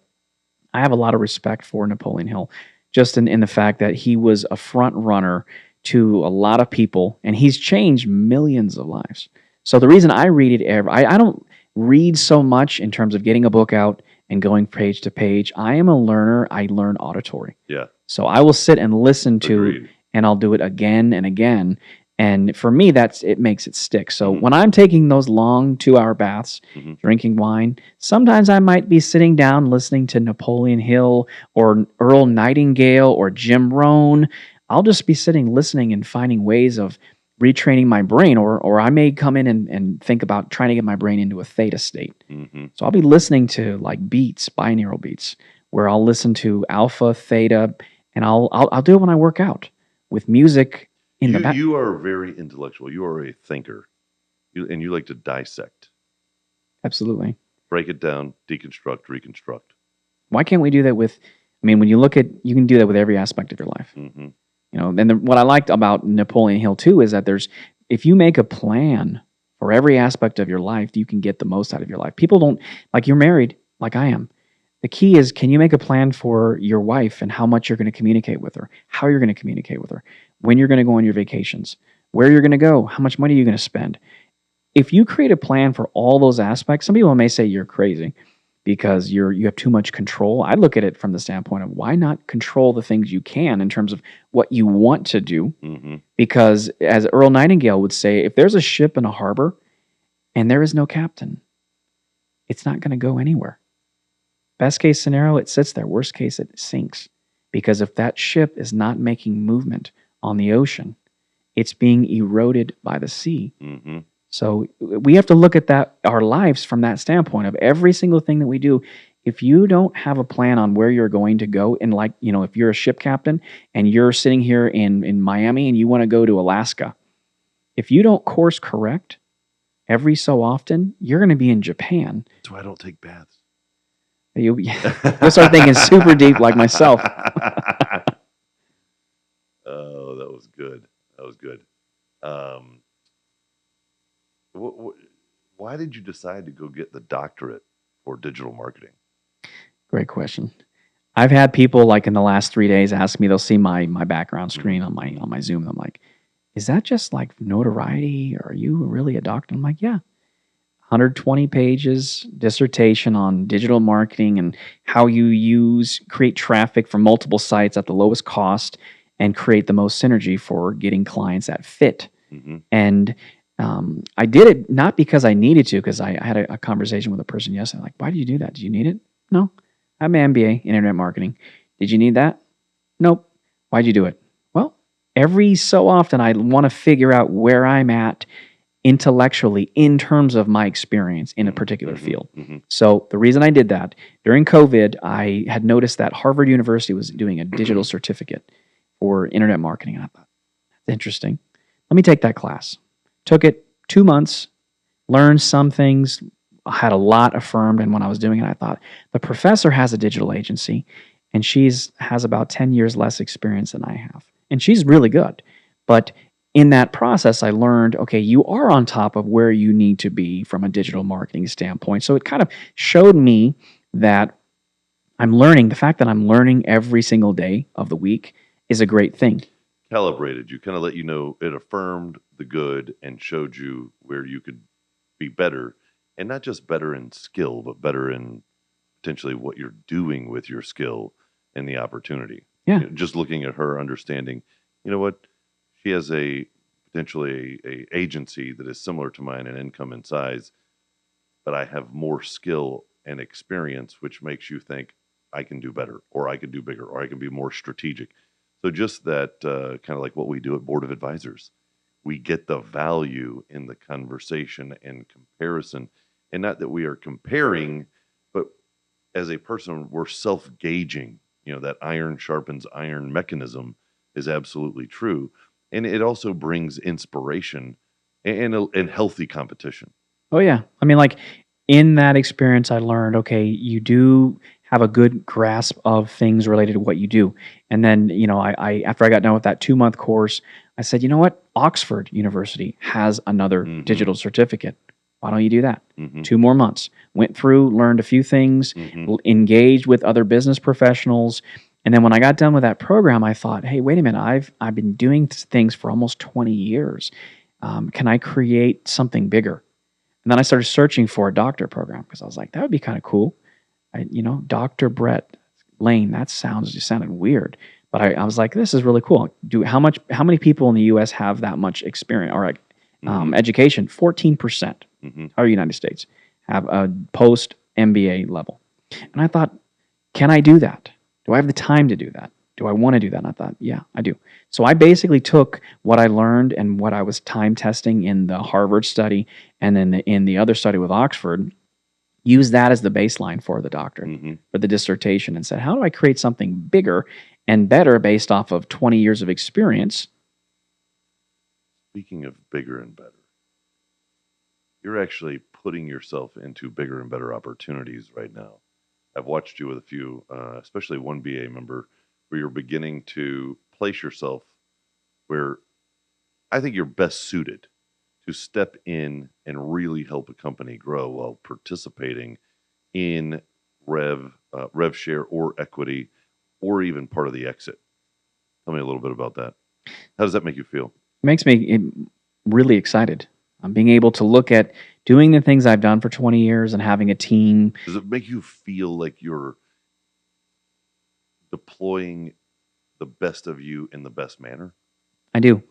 I have a lot of respect for Napoleon Hill, just in the fact that he was a front runner to a lot of people, and he's changed millions of lives. So the reason I read it, I don't read so much in terms of getting a book out and going page to page. I am a learner. I learn auditory. Yeah. So I will sit and listen to, Agreed. And I'll do it again and again. And for me, it makes it stick. So when I'm taking those long 2-hour baths, drinking wine, sometimes I might be sitting down listening to Napoleon Hill or Earl Nightingale or Jim Rohn. I'll just be sitting listening and finding ways of retraining my brain, or I may come in and think about trying to get my brain into a theta state. So I'll be listening to like beats, binaural beats, where I'll listen to alpha, theta, and I'll do it when I work out with music. You are very intellectual. You are a thinker, and you like to dissect. Absolutely. Break it down, deconstruct, reconstruct. Why can't we do that with? I mean, when you look at, you can do that with every aspect of your life. And what I liked about Napoleon Hill too is that if you make a plan for every aspect of your life, you can get the most out of your life. People don't, like, you're married, like I am. The key is, can you make a plan for your wife and how much you're going to communicate with her, how you're going to communicate with her, when you're going to go on your vacations, where you're going to go, how much money you're going to spend. If you create a plan for all those aspects, some people may say you're crazy, because you have too much control. I look at it from the standpoint of why not control the things you can in terms of what you want to do? Mm-hmm. Because as Earl Nightingale would say, if there's a ship in a harbor and there is no captain, it's not going to go anywhere. Best case scenario, it sits there. Worst case, it sinks. Because if that ship is not making movement on the ocean, it's being eroded by the sea. Mm-hmm. So we have to look at that, our lives from that standpoint of every single thing that we do. If you don't have a plan on where you're going to go, and like, if you're a ship captain and you're sitting here in Miami and you want to go to Alaska, if you don't course correct every so often, you're going to be in Japan. That's why I don't take baths. You'll start thinking super deep like myself. Oh, that was good. That was good. Why did you decide to go get the doctorate for digital marketing? Great question. I've had people like in the last 3 days ask me, they'll see my background screen on my Zoom. I'm like, is that just like notoriety? Or are you really a doctor? I'm like, yeah. 120 pages dissertation on digital marketing and how you create traffic from multiple sites at the lowest cost and create the most synergy for getting clients that fit. Mm-hmm. And I did it not because I needed to, because I had a conversation with a person yesterday. Like, why did you do that? Did you need it? No. I have an MBA in internet marketing. Did you need that? Nope. Why'd you do it? Well, every so often I want to figure out where I'm at intellectually in terms of my experience in a particular field. Mm-hmm. So the reason I did that, during COVID, I had noticed that Harvard University was doing a digital certificate for internet marketing. And I thought, that's interesting. Let me take that class. Took it 2 months, learned some things, had a lot affirmed. And when I was doing it, I thought, the professor has a digital agency and has about 10 years less experience than I have. And she's really good. But in that process, I learned, okay, you are on top of where you need to be from a digital marketing standpoint. So it kind of showed me that I'm learning. The fact that I'm learning every single day of the week is a great thing. Calibrated you, kind of let you know, it affirmed the good and showed you where you could be better, and not just better in skill, but better in potentially what you're doing with your skill and the opportunity. Yeah. Just looking at her, understanding, you know what, she has potentially a agency that is similar to mine in income and size, but I have more skill and experience, which makes you think I can do better, or I can do bigger, or I can be more strategic. So just that kind of like what we do at Board of Advisors. We get the value in the conversation and comparison. And not that we are comparing, but as a person, we're self-gauging. That iron sharpens iron mechanism is absolutely true. And it also brings inspiration and healthy competition. Oh, yeah. I mean, like in that experience, I learned, okay, you do have a good grasp of things related to what you do. And then, I after I got done with that 2-month course, I said, you know what? Oxford University has another digital certificate. Why don't you do that? 2 more months. Went through, learned a few things, engaged with other business professionals. And then when I got done with that program, I thought, hey, wait a minute. I've been doing things for almost 20 years. Can I create something bigger? And then I started searching for a doctor program because I was like, that would be kind of cool. Dr. Brett Lane, that just sounded weird. But I was like, this is really cool. How many people in the U.S. have that much experience or education? 14% of the United States have a post MBA level. And I thought, can I do that? Do I have the time to do that? Do I want to do that? And I thought, yeah, I do. So I basically took what I learned and what I was time testing in the Harvard study and then in the other study with Oxford, used that as the baseline for the doctorate, for the dissertation, and said, how do I create something bigger and better based off of 20 years of experience? Speaking of bigger and better, you're actually putting yourself into bigger and better opportunities right now. I've watched you with a few, especially one BA member, where you're beginning to place yourself where I think you're best suited to step in and really help a company grow while participating in rev share or equity or even part of the exit. Tell me a little bit about that. How does that make you feel? It makes me really excited. I'm being able to look at doing the things I've done for 20 years and having a team. Does it make you feel like you're deploying the best of you in the best manner? I do.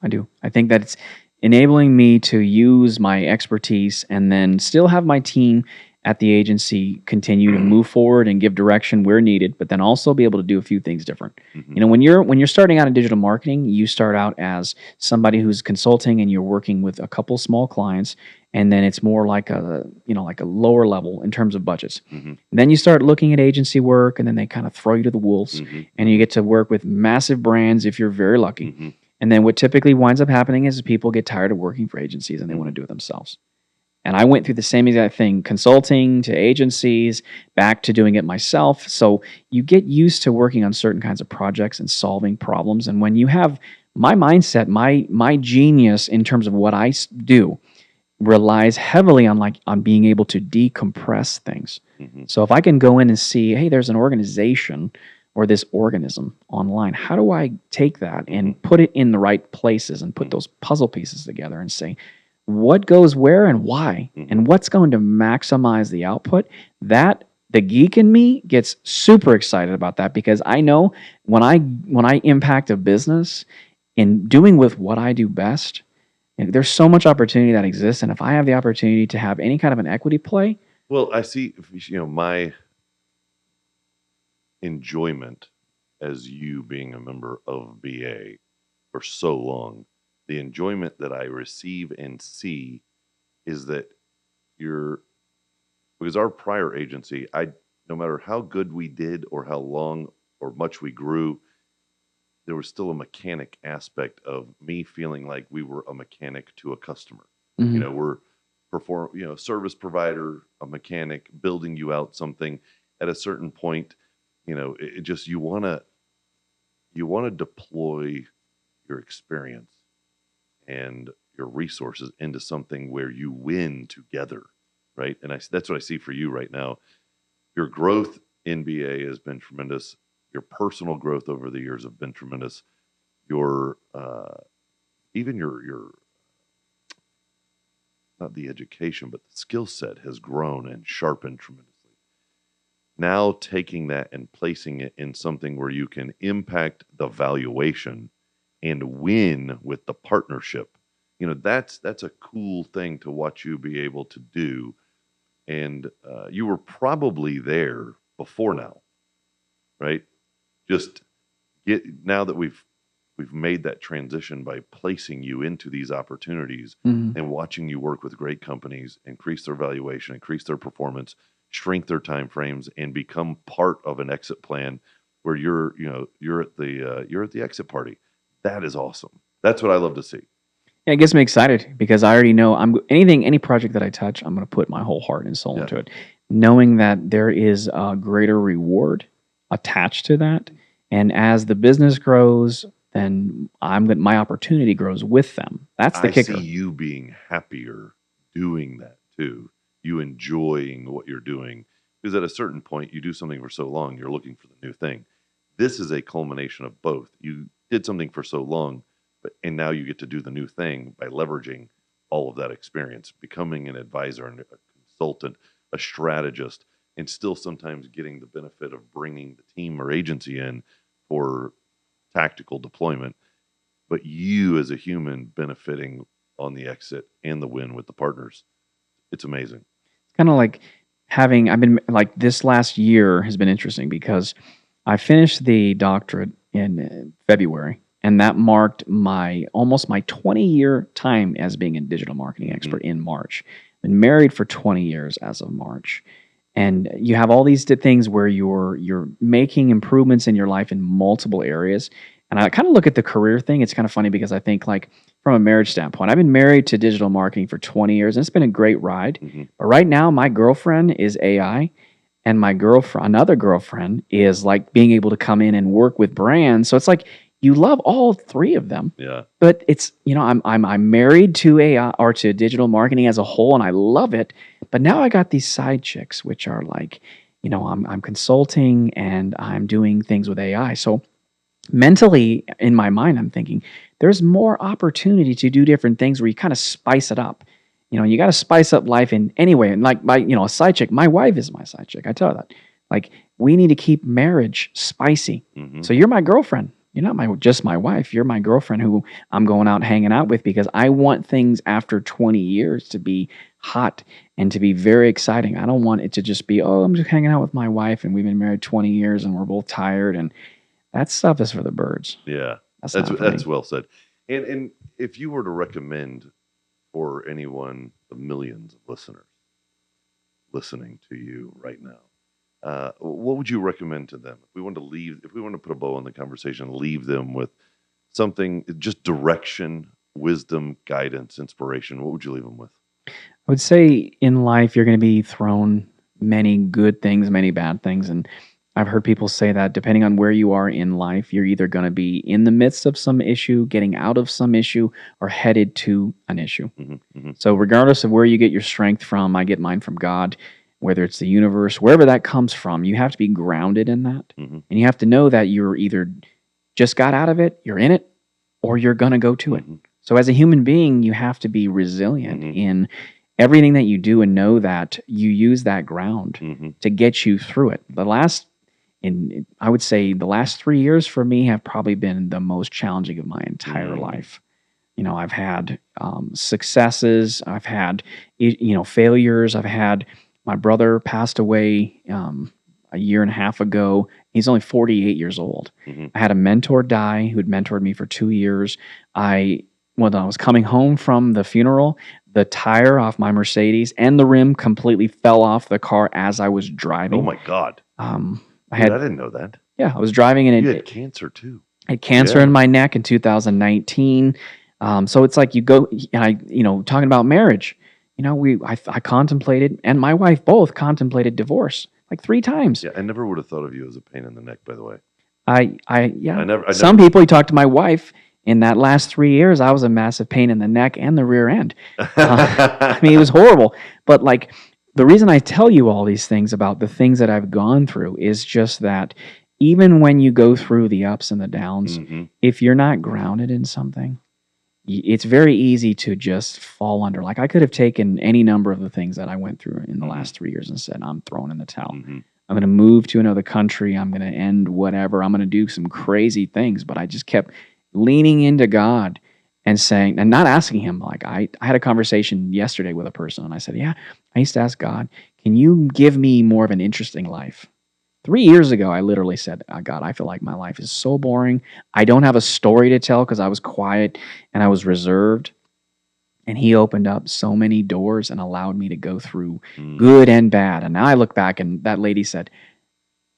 I think that it's enabling me to use my expertise and then still have my team at the agency continue to move forward and give direction where needed, but then also be able to do a few things different. Mhm. You know, when you're starting out in digital marketing, you start out as somebody who's consulting and you're working with a couple small clients, and then it's more like a like a lower level in terms of budgets. Mhm. Then you start looking at agency work, and then they kind of throw you to the wolves, Mhm. and you get to work with massive brands if you're very lucky. Mhm. And then what typically winds up happening is people get tired of working for agencies and they want to do it themselves. And I went through the same exact thing, consulting to agencies, back to doing it myself. So you get used to working on certain kinds of projects and solving problems. And when you have my mindset, my genius in terms of what I do relies heavily on being able to decompress things. Mhm. So if I can go in and see, hey, there's an organization or this organism online, how do I take that and put it in the right places and put those puzzle pieces together and say, what goes where and why, and what's going to maximize the output? That the geek in me gets super excited about that, because I know when I impact a business in doing with what I do best, and there's so much opportunity that exists. And if I have the opportunity to have any kind of an equity play, Well, I see, my enjoyment as you being a member of BA for so long, the enjoyment that I receive and see is that because our prior agency, no matter how good we did or how long or much we grew, there was still a mechanic aspect of me feeling like we were a mechanic to a customer. We're service provider, a mechanic, building you out something. At a certain point, it just you want to deploy your experience and your resources into something where you win together, right? And that's what I see for you right now. Your growth in BA has been tremendous. Your personal growth over the years have been tremendous. Your even your not the education, but the skill set has grown and sharpened tremendously. Now taking that and placing it in something where you can impact the valuation and win with the partnership, that's a cool thing to watch you be able to do. And you were probably there before now, right? Just now that we've made that transition by placing you into these opportunities and watching you work with great companies, increase their valuation, increase their performance, shrink their time frames, and become part of an exit plan where you're at the exit party. That is awesome. That's what I love to see. Yeah, it gets me excited because I already know any project that I touch, I'm going to put my whole heart and soul into it, knowing that there is a greater reward attached to that. And as the business grows, then my opportunity grows with them. That's the kicker. I see you being happier doing that too. You enjoying what you're doing, because at a certain point, you do something for so long, you're looking for the new thing. This is a culmination of both. You did something for so long, and now you get to do the new thing by leveraging all of that experience, becoming an advisor and a consultant, a strategist, and still sometimes getting the benefit of bringing the team or agency in for tactical deployment, but you as a human benefiting on the exit and the win with the partners. It's amazing. It's kind of like I've been like, this last year has been interesting because I finished the doctorate in February, and that marked almost my 20-year time as being a digital marketing expert in March. Been married for 20 years as of March. And you have all these things where you're making improvements in your life in multiple areas. And I kind of look at the career thing. It's kind of funny because I think, like, from a marriage standpoint, I've been married to digital marketing for 20 years, and it's been a great ride. But right now, my girlfriend is AI, and another girlfriend is like being able to come in and work with brands. So it's like you love all three of them. Yeah. But it's, I'm married to AI or to digital marketing as a whole, and I love it. But now I got these side chicks, which are like, I'm consulting and I'm doing things with AI. So mentally, in my mind, I'm thinking there's more opportunity to do different things where you kind of spice it up. You got to spice up life in any way. And like a side chick, my wife is my side chick. I tell her that. Like, we need to keep marriage spicy. Mm-hmm. So you're my girlfriend. You're not just my wife. You're my girlfriend who I'm going out hanging out with, because I want things after 20 years to be hot and to be very exciting. I don't want it to just be, oh, I'm just hanging out with my wife and we've been married 20 years and we're both tired. And that stuff is for the birds. Yeah, That's well said. And if you were to recommend for anyone, the millions of listeners listening to you right now, what would you recommend to them? If we want to put a bow on the conversation, leave them with something, just direction, wisdom, guidance, inspiration, what would you leave them with? I would say in life, you're going to be thrown many good things, many bad things. And I've heard people say that depending on where you are in life, you're either going to be in the midst of some issue, getting out of some issue, or headed to an issue. Mm-hmm, mm-hmm. So regardless of where you get your strength from, I get mine from God, whether it's the universe, wherever that comes from, you have to be grounded in that. Mm-hmm. And you have to know that you're either just got out of it, you're in it, or you're going to go to it. Mm-hmm. So as a human being, you have to be resilient Mm-hmm. in everything that you do and know that you use that ground Mm-hmm. to get you through it. I would say the last 3 years for me have probably been the most challenging of my entire life. I've had successes, I've had failures, I've had my brother passed away a year and a half ago. He's only 48 years old. Mm-hmm. I had a mentor die who had mentored me for 2 years. When I was coming home from the funeral, the tire off my Mercedes and the rim completely fell off the car as I was driving. Oh my God. I didn't know that. Yeah, I was driving and you had cancer too. I had cancer in my neck in 2019. So it's like you go, and talking about marriage, I contemplated, and my wife both contemplated divorce like 3 times. Yeah, I never would have thought of you as a pain in the neck, by the way. Some people, you talk to my wife, in that last 3 years, I was a massive pain in the neck and the rear end. It was horrible. But like, the reason I tell you all these things about the things that I've gone through is just that even when you go through the ups and the downs, Mm-hmm. if you're not grounded in something, it's very easy to just fall under. Like, I could have taken any number of the things that I went through in the last 3 years and said, I'm throwing in the towel. Mm-hmm. I'm going to move to another country. I'm going to end whatever. I'm going to do some crazy things. But I just kept leaning into God and saying, and not asking him. Like, I had a conversation yesterday with a person, and I said, yeah, I used to ask God, can you give me more of an interesting life? 3 years ago, I literally said, God, I feel like my life is so boring. I don't have a story to tell because I was quiet and I was reserved. And he opened up so many doors and allowed me to go through good and bad. And now I look back, and that lady said,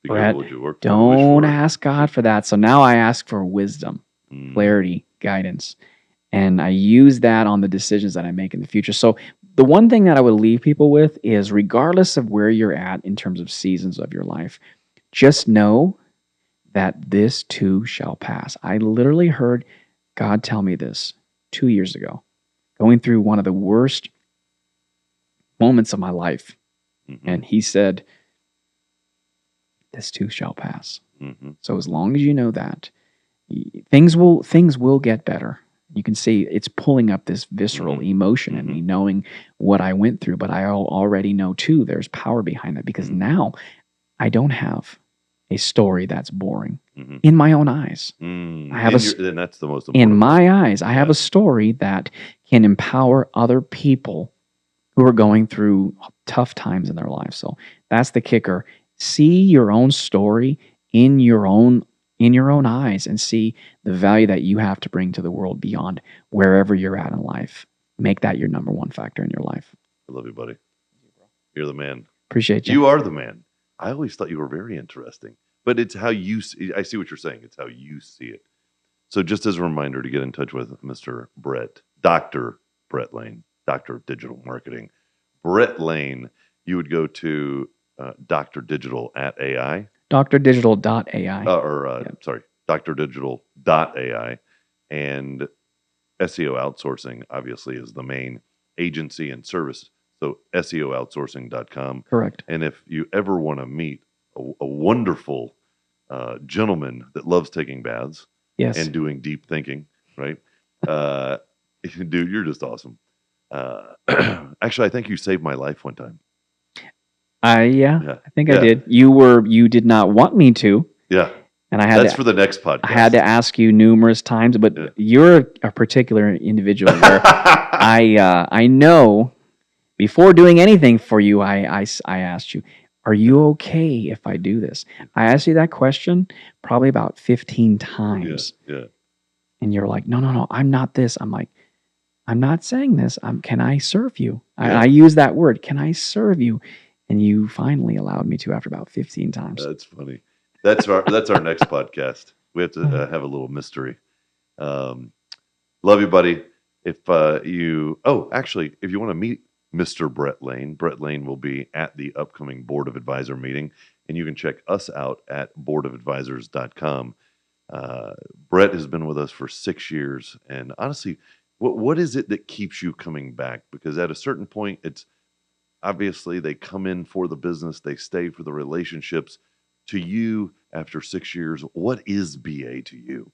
Brett, don't ask God for that. So now I ask for wisdom, clarity, guidance. And I use that on the decisions that I make in the future. So the one thing that I would leave people with is, regardless of where you're at in terms of seasons of your life, just know that this too shall pass. I literally heard God tell me this 2 years ago, going through one of the worst moments of my life. Mm-hmm. And he said, this too shall pass. Mm-hmm. So as long as you know that, things will get better. You can see it's pulling up this visceral emotion in me, knowing what I went through. But I already know, too, there's power behind that, because now I don't have a story that's boring in my own eyes. I have and that's the most important in my eyes. I have a story that can empower other people who are going through tough times in their lives. So that's the kicker. See your own story in your own eyes and see the value that you have to bring to the world beyond wherever you're at in life. Make that your number one factor in your life. I love you, buddy. You're the man. Appreciate you. You are the man. I always thought you were very interesting, but it's how you see. I see what you're saying. It's how you see it. So just as a reminder to get in touch with Mr. Brett, Dr. Brett Lane, Doctor of Digital Marketing. Brett Lane, you would go to Dr. Digital at AI. drdigital.ai. Sorry, drdigital.ai. And SEO outsourcing, obviously, is the main agency and service. So SEOoutsourcing.com. Correct. And if you ever want to meet a wonderful gentleman that loves taking baths and doing deep thinking, right? Dude, you're just awesome. Actually, I think you saved my life one time. I think I Yeah. did. You did not want me to, Yeah. and I had That's to for the next podcast. I had to ask you numerous times, but Yeah. you're a particular individual where I know before doing anything for you, I asked you, are you okay if I do this? I asked you that question probably about 15 times. Yeah. And you're like, no, I'm not this. I'm like, I'm not saying this. Can I serve you? Yeah. I use that word. Can I serve you? And you finally allowed me to after about 15 times. That's funny. That's our next podcast. We have to have a little mystery. Love you, buddy. If if you want to meet Mr. Brett Lane will be at the upcoming Board of Advisor meeting, and you can check us out at boardofadvisors.com. Brett has been with us for 6 years, and honestly, what is it that keeps you coming back? Because at a certain point, it's obviously they come in for the business, they stay for the relationships. To you, after 6 years, what is BA to you?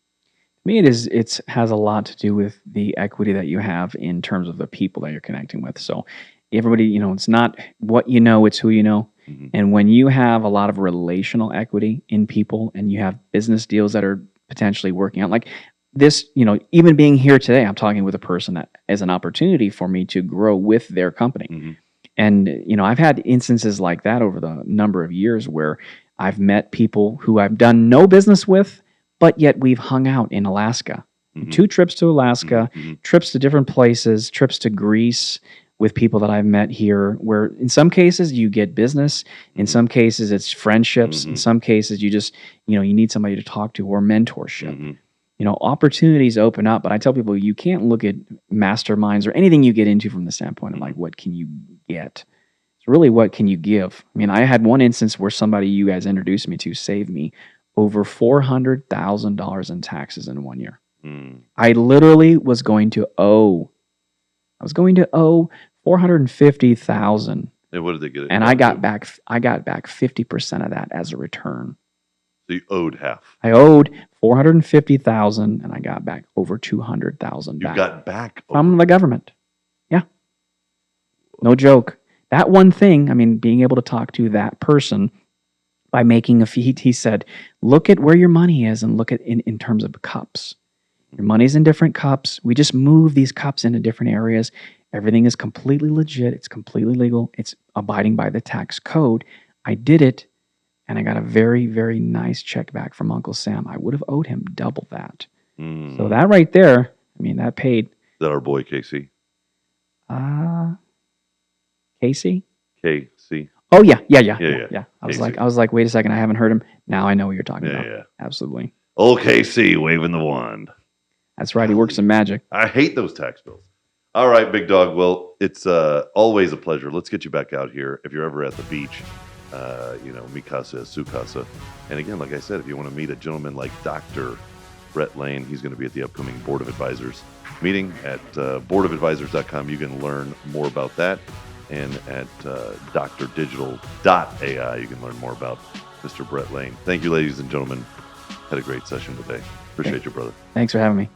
To me, it has a lot to do with the equity that you have in terms of the people that you're connecting with. So everybody, it's not what you know, it's who you know. Mm-hmm. And when you have a lot of relational equity in people and you have business deals that are potentially working out, like this, even being here today, I'm talking with a person that is an opportunity for me to grow with their company. Mm-hmm. And, I've had instances like that over the number of years where I've met people who I've done no business with, but yet we've hung out in Alaska. Mm-hmm. 2 trips to Alaska, Mm-hmm. trips to different places, trips to Greece with people that I've met here, where in some cases you get business, in some cases it's friendships, in some cases you just, you need somebody to talk to or mentorship. Mm-hmm. Opportunities open up, but I tell people you can't look at masterminds or anything you get into from the standpoint of like, what can you get? It's really what can you give? I mean, I had one instance where somebody you guys introduced me to saved me over $400,000 in taxes in 1 year. I literally was going to owe $450,000. And what did they get? And I got back 50% of that as a return. So you owed half. I owed $450,000 and I got back over $200,000 You got back from the government. Yeah. No joke. That one thing, I mean, being able to talk to that person by making a fee, he said, look at where your money is and look at in terms of cups. Your money's in different cups. We just move these cups into different areas. Everything is completely legit. It's completely legal. It's abiding by the tax code. I did it, and I got a very, very nice check back from Uncle Sam. I would have owed him double that. So that right there, I mean, that paid. Is that our boy Casey? Casey? KC. Oh yeah. I was like, wait a second, I haven't heard him. Now I know what you're talking about. Yeah. Absolutely. Old KC waving the wand. That's right. He works some magic. I hate those tax bills. All right, big dog. Well, it's always a pleasure. Let's get you back out here. If you're ever at the beach, Mikasa, Sukasa. And again, like I said, if you want to meet a gentleman like Dr. Brett Lane, he's going to be at the upcoming Board of Advisors meeting at boardofadvisors.com. You can learn more about that. And at drdigital.ai, you can learn more about Mr. Brett Lane. Thank you, ladies and gentlemen. Had a great session today. Appreciate you, brother. Thanks for having me.